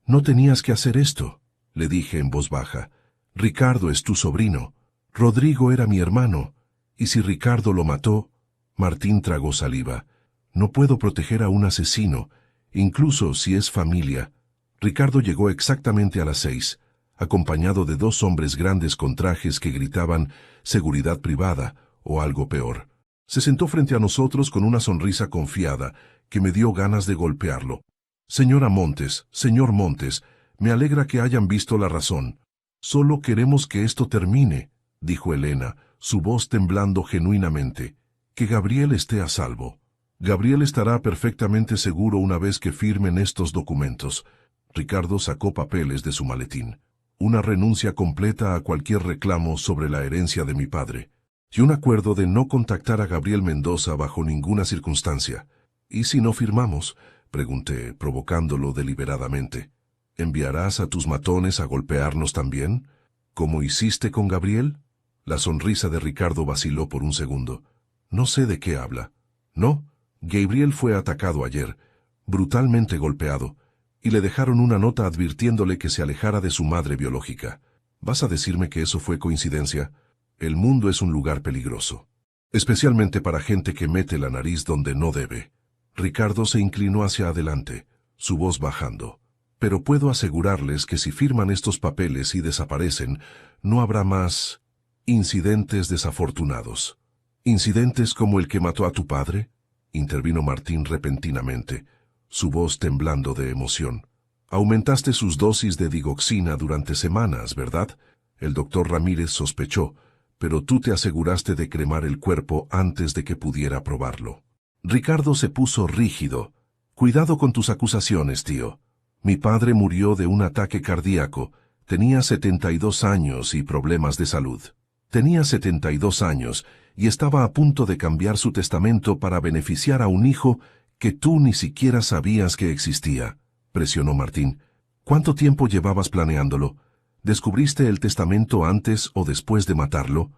«No tenías que hacer esto», le dije en voz baja. «Ricardo es tu sobrino. Rodrigo era mi hermano. Y si Ricardo lo mató...» Martín tragó saliva. «No puedo proteger a un asesino, incluso si es familia». Ricardo llegó exactamente a las 6, acompañado de 2 hombres grandes con trajes que gritaban «seguridad privada» o algo peor. Se sentó frente a nosotros con una sonrisa confiada que me dio ganas de golpearlo. «Señora Montes, señor Montes, me alegra que hayan visto la razón. Solo queremos que esto termine», dijo Elena, su voz temblando genuinamente. «Que Gabriel esté a salvo. Gabriel estará perfectamente seguro una vez que firmen estos documentos». Ricardo sacó papeles de su maletín. «Una renuncia completa a cualquier reclamo sobre la herencia de mi padre. Y un acuerdo de no contactar a Gabriel Mendoza bajo ninguna circunstancia». «¿Y si no firmamos?», pregunté, provocándolo deliberadamente. «¿Enviarás a tus matones a golpearnos también? ¿Como hiciste con Gabriel?». La sonrisa de Ricardo vaciló por un segundo. «No sé de qué habla». «No, Gabriel fue atacado ayer, brutalmente golpeado, y le dejaron una nota advirtiéndole que se alejara de su madre biológica. ¿Vas a decirme que eso fue coincidencia? El mundo es un lugar peligroso». especialmente para gente que mete la nariz donde no debe. Ricardo se inclinó hacia adelante, su voz bajando. Pero puedo asegurarles que si firman estos papeles y desaparecen, no habrá más incidentes desafortunados. ¿Incidentes como el que mató a tu padre?, intervino Martín repentinamente, su voz temblando de emoción. Aumentaste sus dosis de digoxina durante semanas, ¿verdad? El doctor Ramírez sospechó, pero tú te aseguraste de cremar el cuerpo antes de que pudiera probarlo. Ricardo se puso rígido. Cuidado con tus acusaciones, tío. Mi padre murió de un ataque cardíaco. Tenía 72 años y problemas de salud. Tenía 72 años y estaba a punto de cambiar su testamento para beneficiar a un hijo que tú ni siquiera sabías que existía, presionó Martín. ¿Cuánto tiempo llevabas planeándolo? ¿Descubriste el testamento antes o después de matarlo?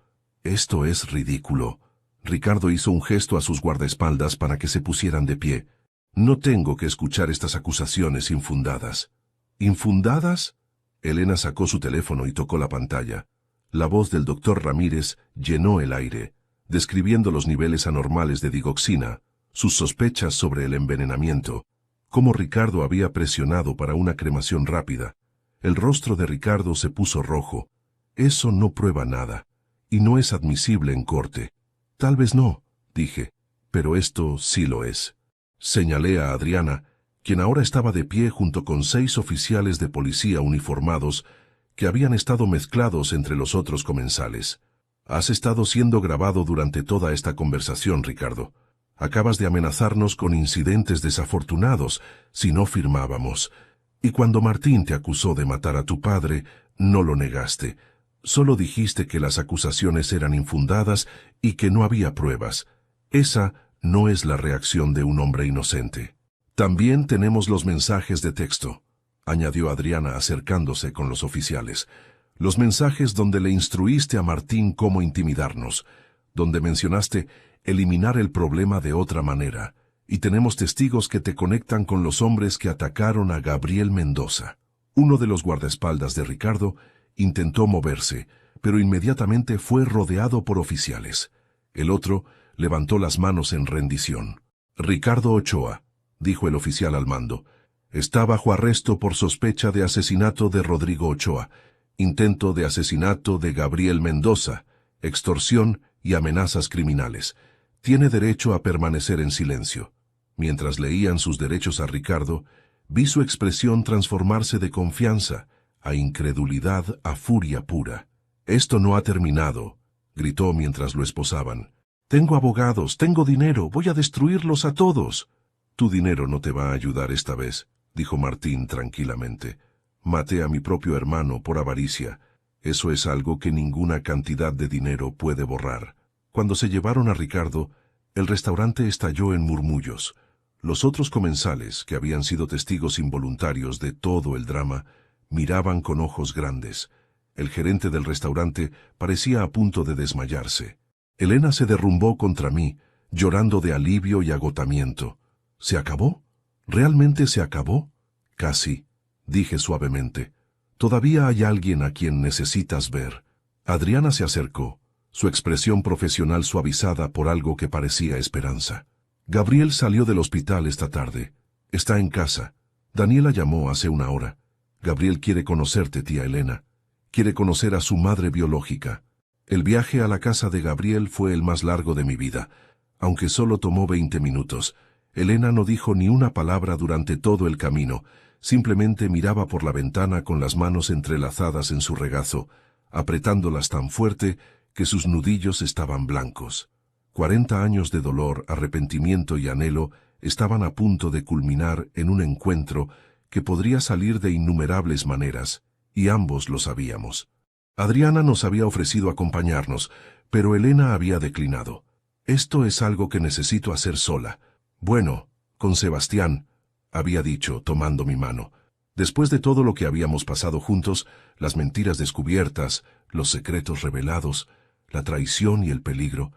Esto es ridículo. Ricardo hizo un gesto a sus guardaespaldas para que se pusieran de pie. No tengo que escuchar estas acusaciones infundadas. ¿Infundadas? Elena sacó su teléfono y tocó la pantalla. La voz del doctor Ramírez llenó el aire, describiendo los niveles anormales de digoxina, sus sospechas sobre el envenenamiento, cómo Ricardo había presionado para una cremación rápida. El rostro de Ricardo se puso rojo. Eso no prueba nada, y no es admisible en corte. Tal vez no, dije, pero esto sí lo es. Señalé a Adriana, quien ahora estaba de pie junto con 6 oficiales de policía uniformados que habían estado mezclados entre los otros comensales. Has estado siendo grabado durante toda esta conversación, Ricardo. Acabas de amenazarnos con incidentes desafortunados si no firmábamos. Y cuando Martín te acusó de matar a tu padre, no lo negaste. Solo dijiste que las acusaciones eran infundadas y que no había pruebas. Esa no es la reacción de un hombre inocente. También tenemos los mensajes de texto, añadió Adriana acercándose con los oficiales. Los mensajes donde le instruiste a Martín cómo intimidarnos, donde mencionaste eliminar el problema de otra manera, y tenemos testigos que te conectan con los hombres que atacaron a Gabriel Mendoza. Uno de los guardaespaldas de Ricardo intentó moverse, pero inmediatamente fue rodeado por oficiales. El otro levantó las manos en rendición. Ricardo Ochoa, dijo el oficial al mando, está bajo arresto por sospecha de asesinato de Rodrigo Ochoa, intento de asesinato de Gabriel Mendoza, extorsión y amenazas criminales. Tiene derecho a permanecer en silencio. Mientras leían sus derechos a Ricardo, vi su expresión transformarse de confianza a incredulidad a furia pura. Esto no ha terminado, gritó mientras lo esposaban. Tengo abogados, tengo dinero, voy a destruirlos a todos. Tu dinero no te va a ayudar esta vez, dijo Martín tranquilamente. Maté a mi propio hermano por avaricia. Eso es algo que ninguna cantidad de dinero puede borrar. Cuando se llevaron a Ricardo, el restaurante estalló en murmullos. Los otros comensales, que habían sido testigos involuntarios de todo el drama, miraban con ojos grandes. El gerente del restaurante parecía a punto de desmayarse. Elena se derrumbó contra mí, llorando de alivio y agotamiento. ¿Se acabó? ¿Realmente se acabó? Casi, dije suavemente. Todavía hay alguien a quien necesitas ver. Adriana se acercó, su expresión profesional suavizada por algo que parecía esperanza. Gabriel salió del hospital esta tarde. Está en casa. Daniela llamó hace una hora. Gabriel quiere conocerte, tía Elena. Quiere conocer a su madre biológica. El viaje a la casa de Gabriel fue el más largo de mi vida, aunque solo tomó 20 minutos. Elena no dijo ni una palabra durante todo el camino, simplemente miraba por la ventana con las manos entrelazadas en su regazo, apretándolas tan fuerte que sus nudillos estaban blancos. 40 años de dolor, arrepentimiento y anhelo estaban a punto de culminar en un encuentro que podría salir de innumerables maneras, y ambos lo sabíamos. Adriana nos había ofrecido acompañarnos, pero Elena había declinado. Esto es algo que necesito hacer sola. Bueno, con Sebastián, había dicho, tomando mi mano. Después de todo lo que habíamos pasado juntos, las mentiras descubiertas, los secretos revelados, la traición y el peligro,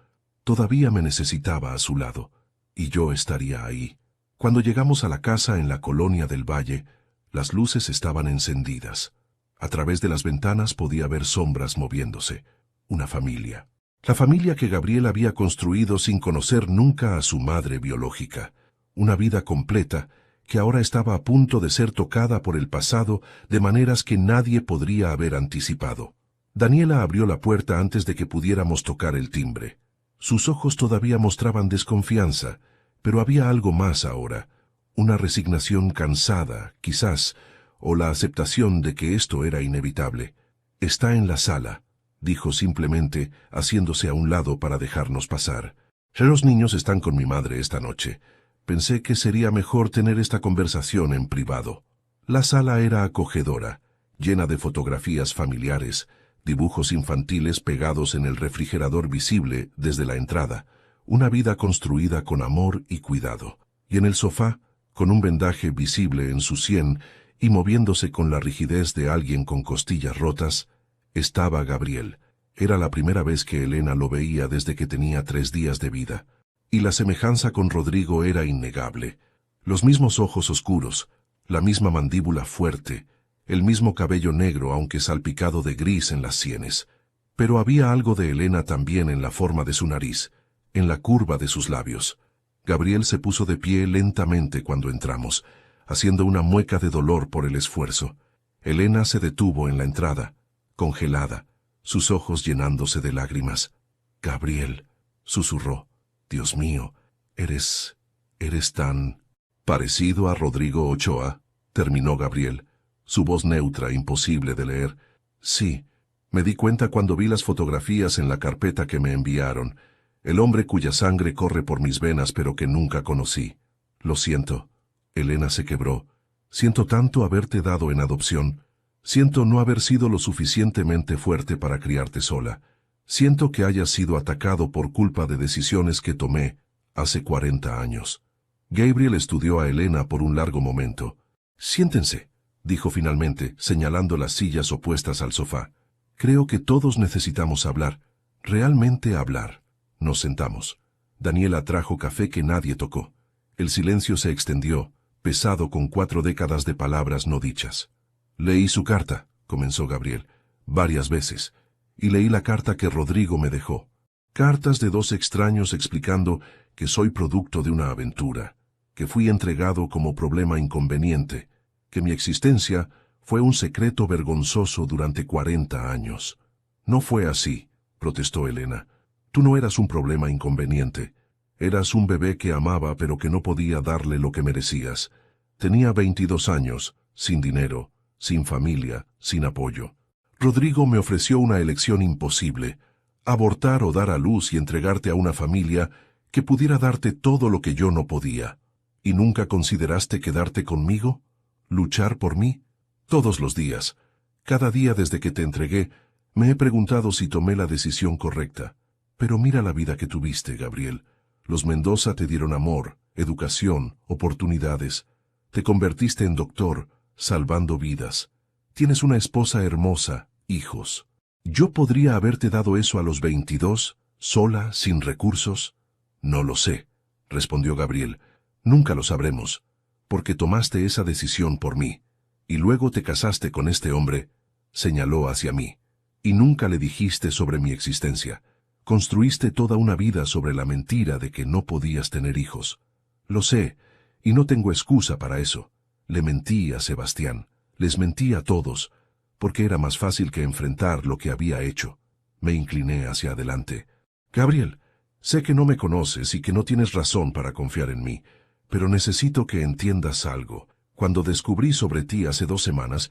todavía me necesitaba a su lado, y yo estaría ahí. Cuando llegamos a la casa en la colonia del Valle, las luces estaban encendidas. A través de las ventanas podía ver sombras moviéndose. Una familia. La familia que Gabriel había construido sin conocer nunca a su madre biológica. Una vida completa que ahora estaba a punto de ser tocada por el pasado de maneras que nadie podría haber anticipado. Daniela abrió la puerta antes de que pudiéramos tocar el timbre. Sus ojos todavía mostraban desconfianza, pero había algo más ahora, una resignación cansada, quizás, o la aceptación de que esto era inevitable. «Está en la sala», dijo simplemente, haciéndose a un lado para dejarnos pasar. «Los niños están con mi madre esta noche. Pensé que sería mejor tener esta conversación en privado». La sala era acogedora, llena de fotografías familiares, dibujos infantiles pegados en el refrigerador visible desde la entrada, una vida construida con amor y cuidado. Y en el sofá, con un vendaje visible en su sien y moviéndose con la rigidez de alguien con costillas rotas, estaba Gabriel. Era la primera vez que Elena lo veía desde que tenía 3 días de vida. Y la semejanza con Rodrigo era innegable. Los mismos ojos oscuros, la misma mandíbula fuerte, el mismo cabello negro aunque salpicado de gris en las sienes. Pero había algo de Elena también en la forma de su nariz, en la curva de sus labios. Gabriel se puso de pie lentamente cuando entramos, haciendo una mueca de dolor por el esfuerzo. Elena se detuvo en la entrada, congelada, sus ojos llenándose de lágrimas. «Gabriel», susurró. «Dios mío, eres tan parecido a Rodrigo Ochoa», terminó Gabriel, su voz neutra, imposible de leer. «Sí, me di cuenta cuando vi las fotografías en la carpeta que me enviaron. El hombre cuya sangre corre por mis venas pero que nunca conocí. Lo siento». Elena se quebró. «Siento tanto haberte dado en adopción. Siento no haber sido lo suficientemente fuerte para criarte sola. Siento que hayas sido atacado por culpa de decisiones que tomé hace 40 años». Gabriel estudió a Elena por un largo momento. «Siéntense», dijo finalmente, señalando las sillas opuestas al sofá. «Creo que todos necesitamos hablar, realmente hablar». Nos sentamos. Daniela trajo café que nadie tocó. El silencio se extendió, pesado con 4 décadas de palabras no dichas. «Leí su carta», comenzó Gabriel, «varias veces, y leí la carta que Rodrigo me dejó. Cartas de 2 extraños explicando que soy producto de una aventura, que fui entregado como problema inconveniente, que mi existencia fue un secreto vergonzoso durante 40 años. «No fue así», protestó Elena. «Tú no eras un problema inconveniente. Eras un bebé que amaba pero que no podía darle lo que merecías. Tenía 22 años, sin dinero, sin familia, sin apoyo. Rodrigo me ofreció una elección imposible, abortar o dar a luz y entregarte a una familia que pudiera darte todo lo que yo no podía. ¿Y nunca consideraste quedarte conmigo? ¿Luchar por mí? Todos los días, cada día desde que te entregué, me he preguntado si tomé la decisión correcta. Pero mira la vida que tuviste, Gabriel. Los Mendoza te dieron amor, educación, oportunidades. Te convertiste en doctor, salvando vidas. Tienes una esposa hermosa, hijos. ¿Yo podría haberte dado eso a los 22, sola, sin recursos? No lo sé», respondió Gabriel. «Nunca lo sabremos, porque tomaste esa decisión por mí, y luego te casaste con este hombre», señaló hacia mí, «y nunca le dijiste sobre mi existencia. Construiste toda una vida sobre la mentira de que no podías tener hijos. Lo sé, y no tengo excusa para eso. Le mentí a Sebastián, les mentí a todos, porque era más fácil que enfrentar lo que había hecho». Me incliné hacia adelante. «Gabriel, sé que no me conoces y que no tienes razón para confiar en mí, pero necesito que entiendas algo. Cuando descubrí sobre ti hace 2 semanas,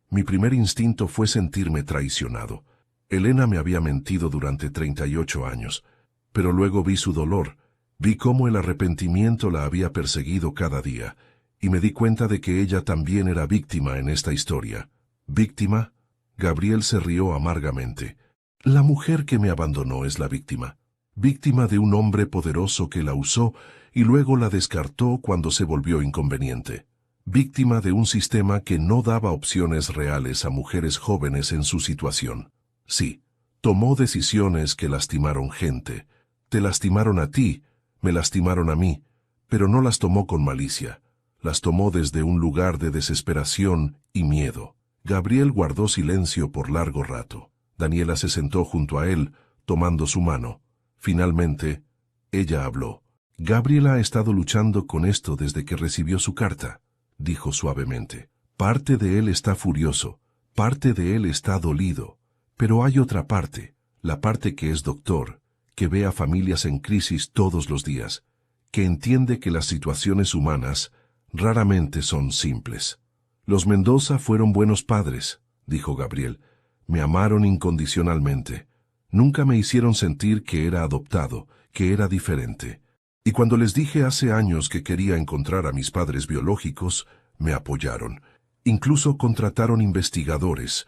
mi primer instinto fue sentirme traicionado. Elena me había mentido durante 38 años, pero luego vi su dolor, vi cómo el arrepentimiento la había perseguido cada día, y me di cuenta de que ella también era víctima en esta historia». «¿Víctima?». Gabriel se rió amargamente. «La mujer que me abandonó es la víctima. Víctima de un hombre poderoso que la usó y luego la descartó cuando se volvió inconveniente. Víctima de un sistema que no daba opciones reales a mujeres jóvenes en su situación. Sí, tomó decisiones que lastimaron gente. Te lastimaron a ti, me lastimaron a mí, pero no las tomó con malicia. Las tomó desde un lugar de desesperación y miedo». Gabriel guardó silencio por largo rato. Daniela se sentó junto a él, tomando su mano. Finalmente, ella habló. Gabriel ha estado luchando con esto desde que recibió su carta, dijo suavemente. Parte de él está furioso, parte de él está dolido, pero hay otra parte, la parte que es doctor, que ve a familias en crisis todos los días, que entiende que las situaciones humanas raramente son simples. Los Mendoza fueron buenos padres, dijo Gabriel. Me amaron incondicionalmente. Nunca me hicieron sentir que era adoptado, que era diferente. Y cuando les dije hace años que quería encontrar a mis padres biológicos, me apoyaron. Incluso contrataron investigadores,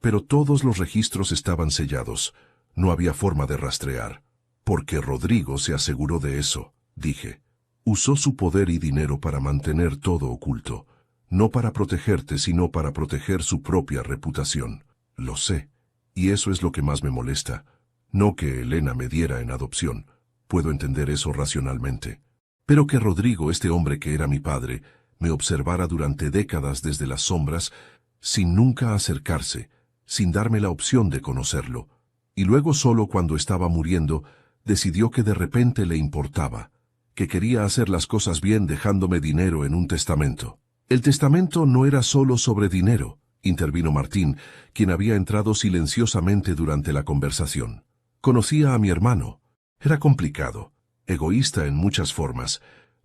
pero todos los registros estaban sellados. No había forma de rastrear. Porque Rodrigo se aseguró de eso, dije. Usó su poder y dinero para mantener todo oculto. No para protegerte, sino para proteger su propia reputación. Lo sé. Y eso es lo que más me molesta. No que Elena me diera en adopción. Puedo entender eso racionalmente. Pero que Rodrigo, este hombre que era mi padre, me observara durante décadas desde las sombras, sin nunca acercarse, sin darme la opción de conocerlo. Y luego solo cuando estaba muriendo, decidió que de repente le importaba, que quería hacer las cosas bien dejándome dinero en un testamento. El testamento no era solo sobre dinero, intervino Martín, quien había entrado silenciosamente durante la conversación. Conocía a mi hermano. Era complicado, egoísta en muchas formas,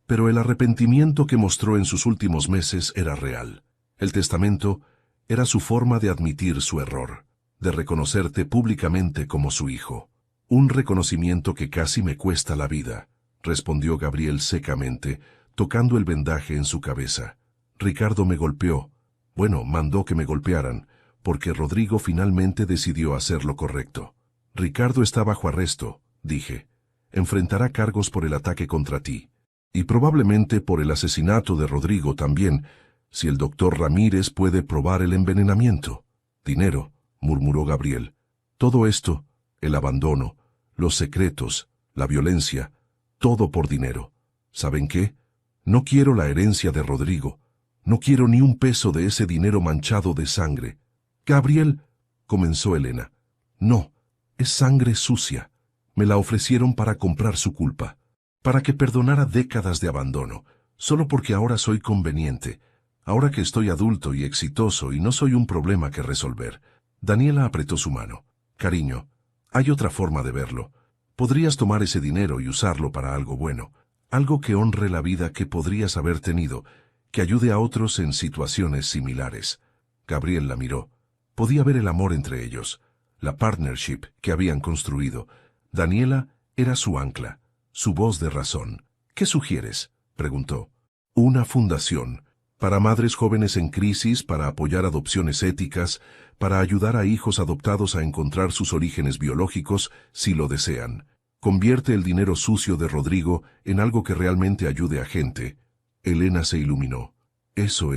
pero el arrepentimiento que mostró en sus últimos meses era real. El testamento era su forma de admitir su error, de reconocerte públicamente como su hijo. Un reconocimiento que casi me cuesta la vida, respondió Gabriel secamente, tocando el vendaje en su cabeza. Ricardo me golpeó. Bueno, mandó que me golpearan, porque Rodrigo finalmente decidió hacer lo correcto. Ricardo está bajo arresto, dije. Enfrentará cargos por el ataque contra ti. Y probablemente por el asesinato de Rodrigo también, si el doctor Ramírez puede probar el envenenamiento. Dinero, murmuró Gabriel. Todo esto, el abandono, los secretos, la violencia, todo por dinero. ¿Saben qué? No quiero la herencia de Rodrigo. No quiero ni un peso de ese dinero manchado de sangre. Gabriel, comenzó Elena. No, es sangre sucia. Me la ofrecieron para comprar su culpa, para que perdonara décadas de abandono, solo porque ahora soy conveniente, ahora que estoy adulto y exitoso y no soy un problema que resolver. Daniela apretó su mano. Cariño, hay otra forma de verlo. Podrías tomar ese dinero y usarlo para algo bueno, algo que honre la vida que podrías haber tenido, que ayude a otros en situaciones similares. Gabriel la miró. Podía ver el amor entre ellos, la partnership que habían construido. Daniela era su ancla, su voz de razón. ¿Qué sugieres?, preguntó. Una fundación, para madres jóvenes en crisis, para apoyar adopciones éticas, para ayudar a hijos adoptados a encontrar sus orígenes biológicos, si lo desean. Convierte el dinero sucio de Rodrigo en algo que realmente ayude a gente. Elena se iluminó. Eso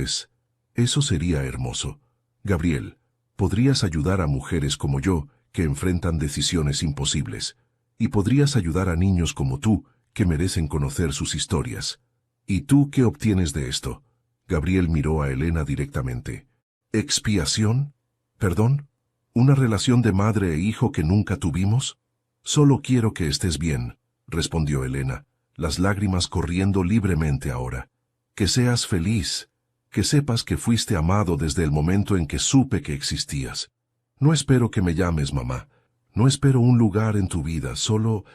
sería hermoso. Gabriel, podrías ayudar a mujeres como yo, que enfrentan decisiones imposibles. Y podrías ayudar a niños como tú, que merecen conocer sus historias. ¿Y tú qué obtienes de esto? Gabriel miró a Elena directamente. ¿Expiación? ¿Perdón? ¿Una relación de madre e hijo que nunca tuvimos? Solo quiero que estés bien, respondió Elena, las lágrimas corriendo libremente ahora. Que seas feliz, que sepas que fuiste amado desde el momento en que supe que existías. No espero que me llames mamá. No espero un lugar en tu vida, solo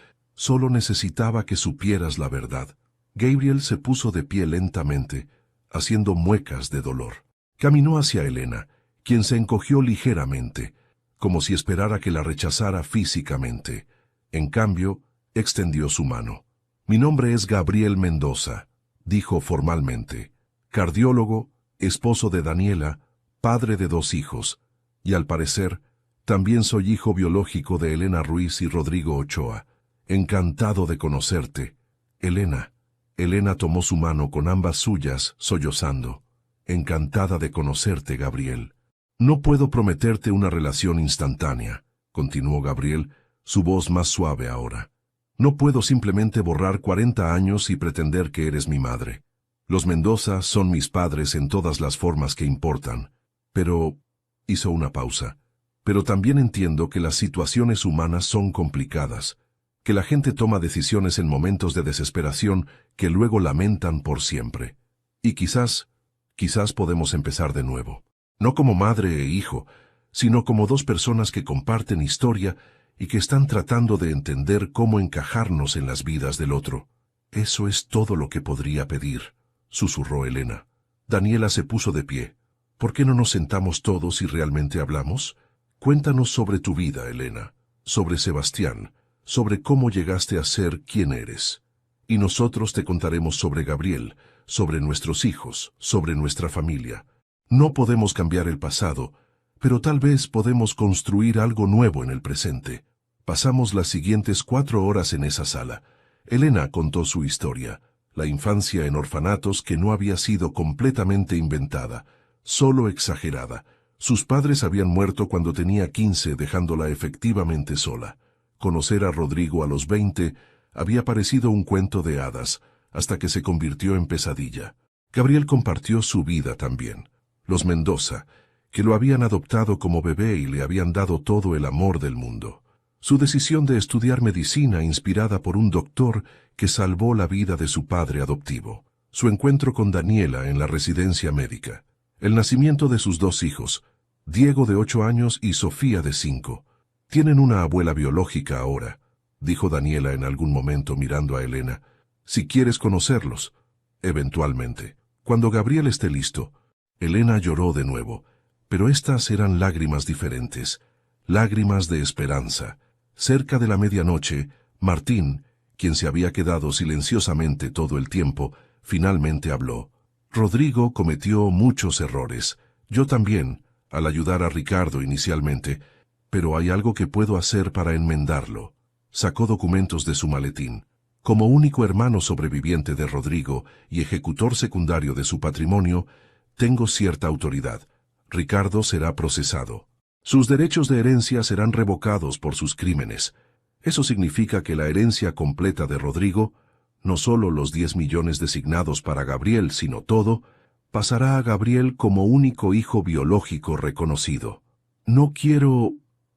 necesitaba que supieras la verdad. Gabriel se puso de pie lentamente, haciendo muecas de dolor. Caminó hacia Elena, quien se encogió ligeramente, como si esperara que la rechazara físicamente. En cambio, extendió su mano. Mi nombre es Gabriel Mendoza, dijo formalmente. Cardiólogo, esposo de Daniela, padre de 2 hijos, y al parecer, también soy hijo biológico de Elena Ruiz y Rodrigo Ochoa. Encantado de conocerte. Elena. Elena tomó su mano con ambas suyas, sollozando. Encantada de conocerte, Gabriel. No puedo prometerte una relación instantánea, continuó Gabriel, su voz más suave ahora. No puedo simplemente borrar 40 años y pretender que eres mi madre. Los Mendoza son mis padres en todas las formas que importan. Pero... hizo una pausa. Pero también entiendo que las situaciones humanas son complicadas, que la gente toma decisiones en momentos de desesperación que luego lamentan por siempre. Y quizás podemos empezar de nuevo. No como madre e hijo, sino como dos personas que comparten historia y que están tratando de entender cómo encajarnos en las vidas del otro. Eso es todo lo que podría pedir, susurró Elena. Daniela se puso de pie. ¿Por qué no nos sentamos todos y realmente hablamos? Cuéntanos sobre tu vida, Elena, sobre Sebastián, sobre cómo llegaste a ser quien eres. Y nosotros te contaremos sobre Gabriel, sobre nuestros hijos, sobre nuestra familia. No podemos cambiar el pasado, pero tal vez podemos construir algo nuevo en el presente. Pasamos las siguientes 4 horas en esa sala. Elena contó su historia, la infancia en orfanatos que no había sido completamente inventada, solo exagerada. Sus padres habían muerto cuando tenía 15, dejándola efectivamente sola. Conocer a Rodrigo a los 20 había parecido un cuento de hadas, hasta que se convirtió en pesadilla. Gabriel compartió su vida también. Los Mendoza, que lo habían adoptado como bebé y le habían dado todo el amor del mundo. Su decisión de estudiar medicina inspirada por un doctor que salvó la vida de su padre adoptivo. Su encuentro con Daniela en la residencia médica. El nacimiento de sus 2 hijos, Diego de 8 años y Sofía de 5. Tienen una abuela biológica ahora, dijo Daniela en algún momento mirando a Elena. Si quieres conocerlos, eventualmente. Cuando Gabriel esté listo. Elena lloró de nuevo, pero estas eran lágrimas diferentes, lágrimas de esperanza. Cerca de la medianoche, Martín, quien se había quedado silenciosamente todo el tiempo, finalmente habló. Rodrigo cometió muchos errores. Yo también, al ayudar a Ricardo inicialmente, pero hay algo que puedo hacer para enmendarlo. Sacó documentos de su maletín. Como único hermano sobreviviente de Rodrigo y ejecutor secundario de su patrimonio, tengo cierta autoridad. Ricardo será procesado. Sus derechos de herencia serán revocados por sus crímenes. Eso significa que la herencia completa de Rodrigo, no solo los 10 millones designados para Gabriel, sino todo, pasará a Gabriel como único hijo biológico reconocido. No quiero...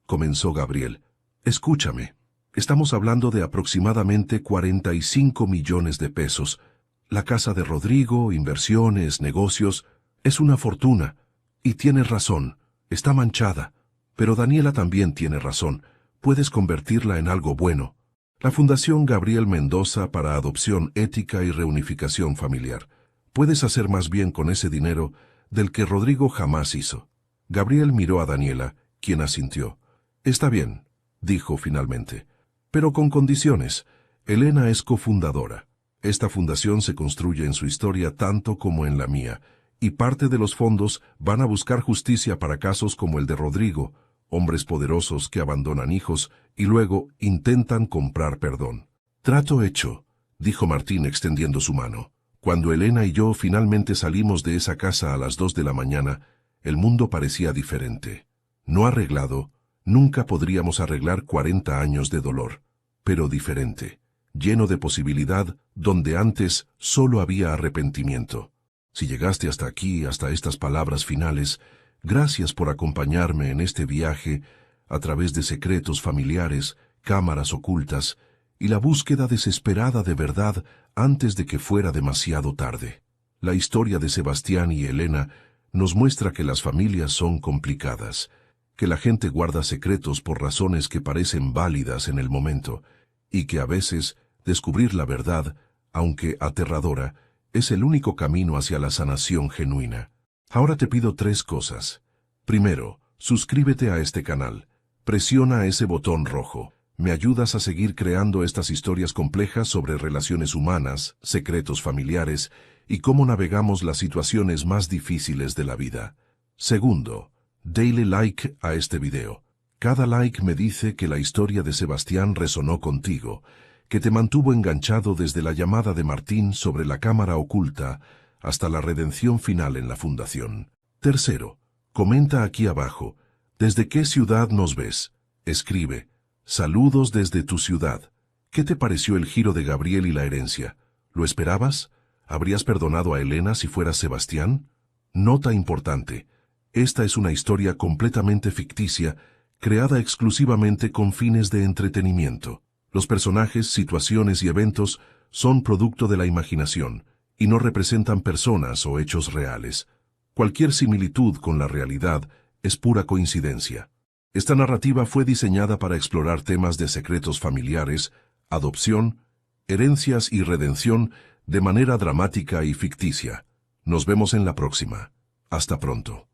comenzó Gabriel. Escúchame. Estamos hablando de aproximadamente 45 millones de pesos. La casa de Rodrigo, inversiones, negocios, es una fortuna. Y tienes razón, está manchada. Pero Daniela también tiene razón. Puedes convertirla en algo bueno. La Fundación Gabriel Mendoza para Adopción Ética y Reunificación Familiar. Puedes hacer más bien con ese dinero del que Rodrigo jamás hizo. Gabriel miró a Daniela, quien asintió. Está bien, dijo finalmente. Pero con condiciones. Elena es cofundadora. Esta fundación se construye en su historia tanto como en la mía, y parte de los fondos van a buscar justicia para casos como el de Rodrigo, hombres poderosos que abandonan hijos y luego intentan comprar perdón. Trato hecho, dijo Martín extendiendo su mano. Cuando Elena y yo finalmente salimos de esa casa a las 2 de la mañana, el mundo parecía diferente. No arreglado, nunca podríamos arreglar 40 años de dolor, pero diferente, lleno de posibilidad donde antes solo había arrepentimiento. Si llegaste hasta aquí, hasta estas palabras finales, gracias por acompañarme en este viaje a través de secretos familiares, cámaras ocultas y la búsqueda desesperada de verdad antes de que fuera demasiado tarde. La historia de Sebastián y Elena nos muestra que las familias son complicadas, que la gente guarda secretos por razones que parecen válidas en el momento, y que a veces descubrir la verdad, aunque aterradora, es el único camino hacia la sanación genuina. Ahora te pido 3 cosas. Primero, suscríbete a este canal. Presiona ese botón rojo. Me ayudas a seguir creando estas historias complejas sobre relaciones humanas, secretos familiares y cómo navegamos las situaciones más difíciles de la vida. Segundo, dale like a este video. Cada like me dice que la historia de Sebastián resonó contigo, que te mantuvo enganchado desde la llamada de Martín sobre la cámara oculta hasta la redención final en la fundación. Tercero, comenta aquí abajo, ¿desde qué ciudad nos ves? Escribe, saludos desde tu ciudad. ¿Qué te pareció el giro de Gabriel y la herencia? ¿Lo esperabas? ¿Habrías perdonado a Elena si fueras Sebastián? Nota importante, esta es una historia completamente ficticia creada exclusivamente con fines de entretenimiento. Los personajes, situaciones y eventos son producto de la imaginación y no representan personas o hechos reales. Cualquier similitud con la realidad es pura coincidencia. Esta narrativa fue diseñada para explorar temas de secretos familiares, adopción, herencias y redención de manera dramática y ficticia. Nos vemos en la próxima. Hasta pronto.